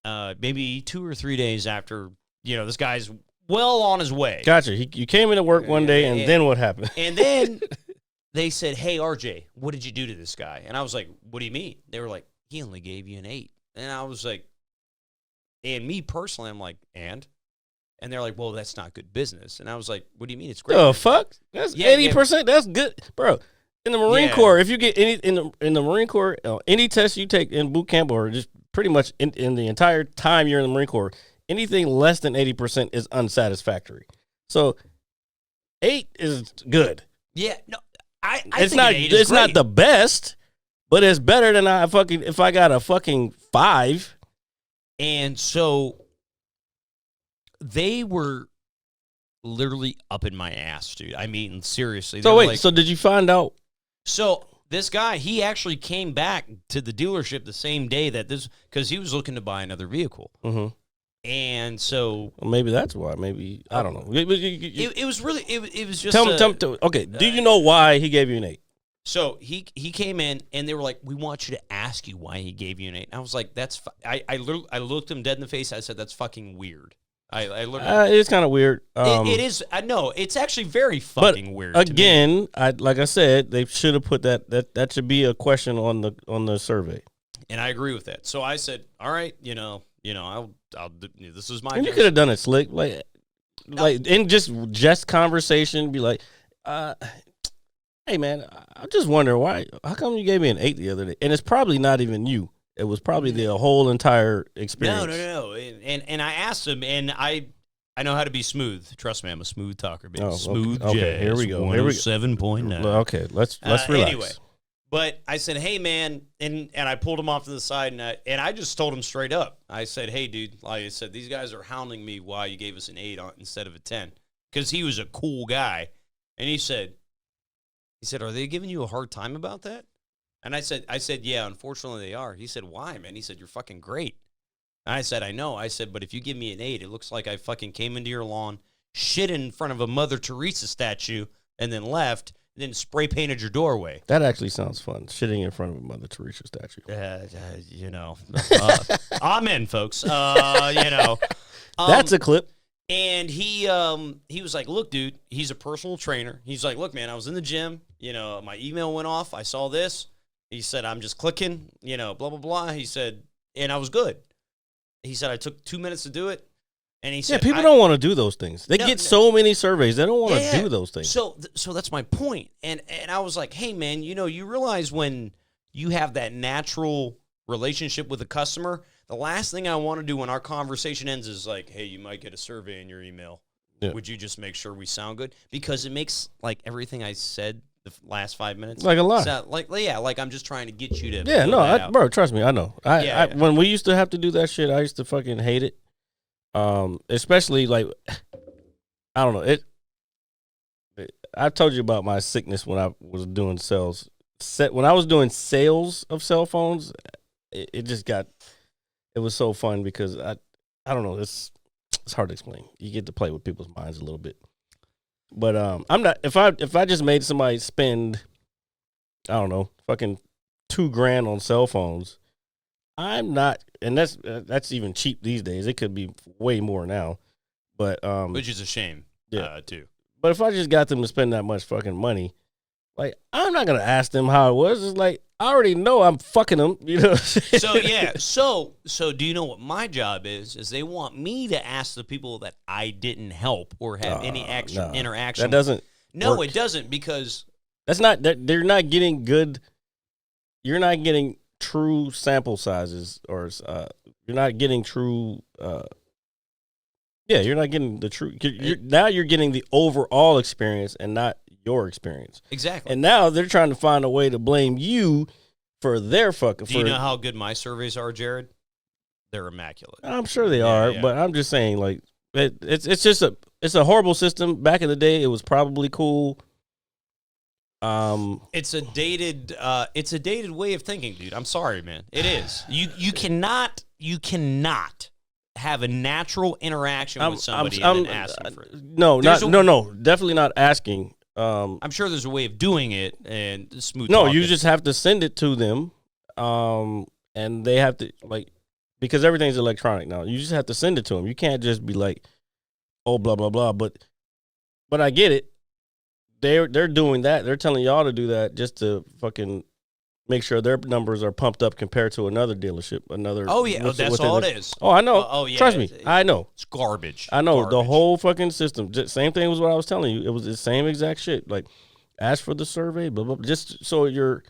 maybe 2 or 3 days after, you know, this guy's well on his way. Gotcha. You came into work one day, and then what happened? And then they said, hey, RJ, what did you do to this guy? And I was like, what do you mean? They were like, he only gave you an 8. And I was like, and me personally, I'm like, and they're like, well, that's not good business. And I was like, what do you mean? It's great. Oh, fuck. That's 80%. Yeah. That's good. Bro, in the Marine Corps, if you get any in the Marine Corps, any test you take in boot camp or just pretty much in the entire time you're in the Marine Corps, anything less than 80% is unsatisfactory. So 8 is good. Yeah, no, I it's think not. 8 is it's great. not the best, but it's better than if I got a fucking 5. And so they were literally up in my ass, dude. I mean, seriously. So They were wait, like- so did you find out? So this guy, he actually came back to the dealership the same day that this, because he was looking to buy another vehicle. Mm-hmm. And so Well, maybe that's why. Maybe I don't know. it was really, it was just. Tell me. Okay, do you know why he gave you an 8? So he came in and they were like, "We want you to ask you why he gave you an 8." And I was like, "That's." I looked him dead in the face. I said, "That's fucking weird." I literally. It's kind of weird. It is. I know it's actually very fucking weird. Again, like I said, they should have put that should be a question on the survey. And I agree with that. So I said, "All right, I'll this is my." And you could have done it slick, like in just conversation, be like, "Hey man, I'm just wondering how come you gave me an 8 the other day?" And it's probably not even you. It was probably the whole entire experience. No. And I asked him, and I know how to be smooth. Trust me, I'm a smooth talker, baby. Oh, Smooth okay. jazz. Here we go. 107.9. Okay, let's relax. Anyway, but I said, "Hey, man," and I pulled him off to the side, and I just told him straight up. I said, "Hey, dude," like I said, "these guys are hounding me why you gave us an 8 instead of a 10," because he was a cool guy, and he said, "Are they giving you a hard time about that?" And I said, "Yeah, unfortunately they are." He said, "Why, man?" He said, "You're fucking great." And I said, "I know." I said, "But if you give me an 8, it looks like I fucking came into your lawn, shit in front of a Mother Teresa statue, and then left, and then spray painted your doorway." That actually sounds fun. Shitting in front of a Mother Teresa statue. Amen, folks. That's a clip. And he was like, "Look, dude," he's a personal trainer. He's like, "Look, man, I was in the gym. My email went off. I saw this." He said, "I'm just clicking, blah, blah, blah." He said, and I was good. He said, "I took 2 minutes to do it." And he said, people don't want to do those things. They get so many surveys. They don't want to do those things. So that's my point. And I was like, "Hey, man, you realize when you have that natural relationship with a customer, the last thing I want to do when our conversation ends is like, hey, you might get a survey in your email. Yeah. Would you just make sure we sound good?" Because it makes like everything I said the last 5 minutes like a lie. Like I'm just trying to get you to. Yeah, no, bro, trust me, I know. When we used to have to do that shit, I used to fucking hate it. Especially like, I don't know. I told you about my sickness when I was doing sales. When I was doing sales of cell phones, it was so fun because I don't know. It's hard to explain. You get to play with people's minds a little bit. But I'm not. If I just made somebody spend, I don't know, fucking $2,000 on cell phones, I'm not. And that's even cheap these days. It could be way more now. But which is a shame. Yeah, too. But if I just got them to spend that much fucking money, like I'm not gonna ask them how it was. It's like I already know I'm fucking them. So yeah. So do you know what my job is? Is they want me to ask the people that I didn't help or have any extra interaction. That doesn't. No, work. it doesn't because that's not. They're not getting good. You're not getting true sample sizes, or you're not getting true. You're not getting the true. Now you're getting the overall experience and not your experience. Exactly. And now they're trying to find a way to blame you for their fucking. Do you know how good my surveys are, Jared? They're immaculate. I'm sure they are, but I'm just saying, like, it's just a horrible system. Back in the day, it was probably cool. It's a dated way of thinking, dude. I'm sorry, man. It is. You cannot have a natural interaction with somebody and then ask them for it. No, definitely not asking. I'm sure there's a way of doing it and smooth. No, talking. you just have to send it to them, and they have to because everything's electronic now. You just have to send it to them. You can't just be like, oh, blah blah blah. But I get it. They're doing that. They're telling y'all to do that just to fucking make sure their numbers are pumped up compared to another dealership. That's all it is. Oh, I know. Yeah. Trust me, I know. It's garbage. I know the whole fucking system. Same thing was what I was telling you. It was the same exact shit. Like, ask for the survey, blah blah. Just so you're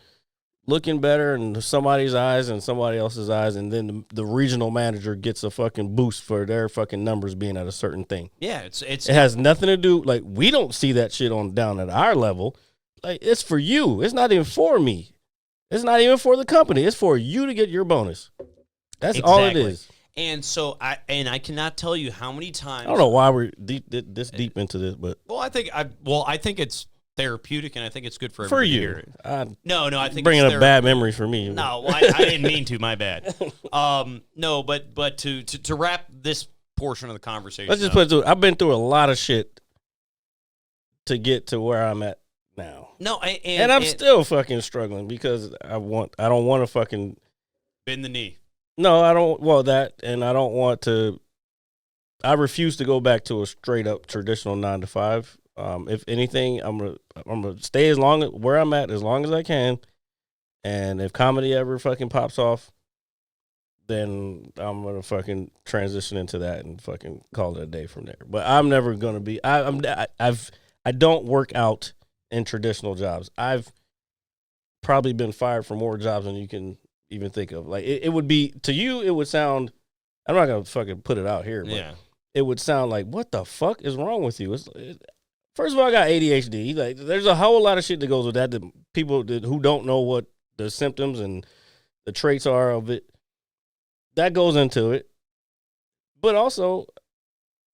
looking better in somebody's eyes and somebody else's eyes, and then the regional manager gets a fucking boost for their fucking numbers being at a certain thing. Yeah, it has nothing to do. Like, we don't see that shit on down at our level. Like, it's for you. It's not even for me. It's not even for the company. It's for you to get your bonus. That's all it is. And so I cannot tell you how many times. I don't know why we're this deep into this, but I think it's therapeutic, and I think it's good for for everybody you, to hear it. No, I think bringing it's up bad memories for me. No, well, I didn't mean to. My bad. No, but to wrap this portion of the conversation, let's just put it through. I've been through a lot of shit to get to where I'm at now. No, and I'm still fucking struggling because I don't want to fucking bend the knee. No, I don't. Well, that, and I don't want to. I refuse to go back to a straight up traditional 9 to 5. If anything, I'm gonna stay where I'm at as long as I can. And if comedy ever fucking pops off, then I'm gonna fucking transition into that and fucking call it a day from there. But I'm never gonna be. I don't work out in traditional jobs. I've probably been fired for more jobs than you can even think of. Like it would be to you. It would sound. I'm not gonna fucking put it out here. But yeah. It would sound like, what the fuck is wrong with you? First of all, I got ADHD. Like, there's a whole lot of shit that goes with that people who don't know what the symptoms and the traits are of it. That goes into it. But also,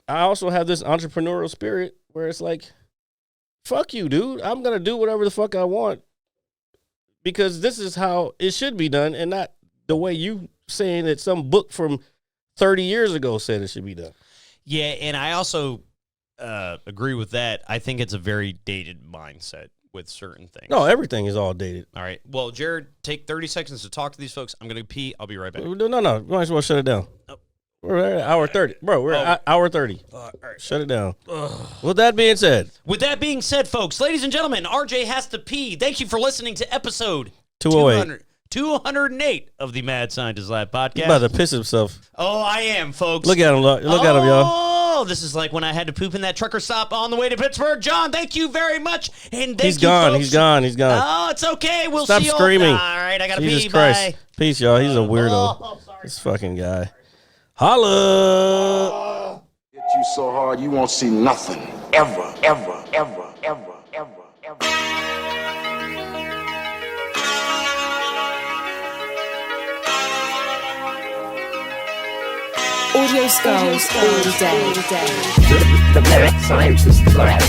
I also have this entrepreneurial spirit where it's like, fuck you, dude. I'm going to do whatever the fuck I want because this is how it should be done and not the way you saying that some book from 30 years ago said it should be done. Yeah, and I also agree with that. I think it's a very dated mindset with certain things. No, everything is all dated. All right. Well, Jared, take 30 seconds to talk to these folks. I'm going to pee. I'll be right back. No. Might as well shut it down. Oh. We're at hour 30. Bro, we're at hour 30. All right. Shut it down. With that being said, folks, ladies and gentlemen, RJ has to pee. Thank you for listening to episode 208 of the Mad Scientist Lab podcast. He's about to piss himself. Oh, I am, folks. Look at him. Look at him, y'all. Oh, this is like when I had to poop in that trucker stop on the way to Pittsburgh. John, thank you very much. And thank He's you, gone. folks. He's gone. Oh, it's okay. We'll Stop see you screaming. All right, I got to Jesus pee. Christ. Bye. Peace, y'all. He's a weirdo. Oh, sorry. This fucking guy. Holla. Hit you so hard you won't see nothing. Ever, ever, ever, ever, ever, ever. Audio skulls all day. The Merit Scientist Lab.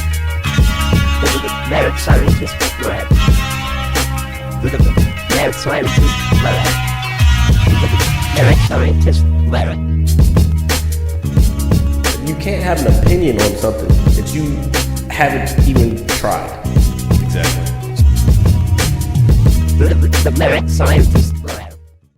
The Merit Scientist Lab. The Merit Scientist Lab. The Merit Scientist Lab. You can't have an opinion on something that you haven't even tried. Exactly. The Merit Scientist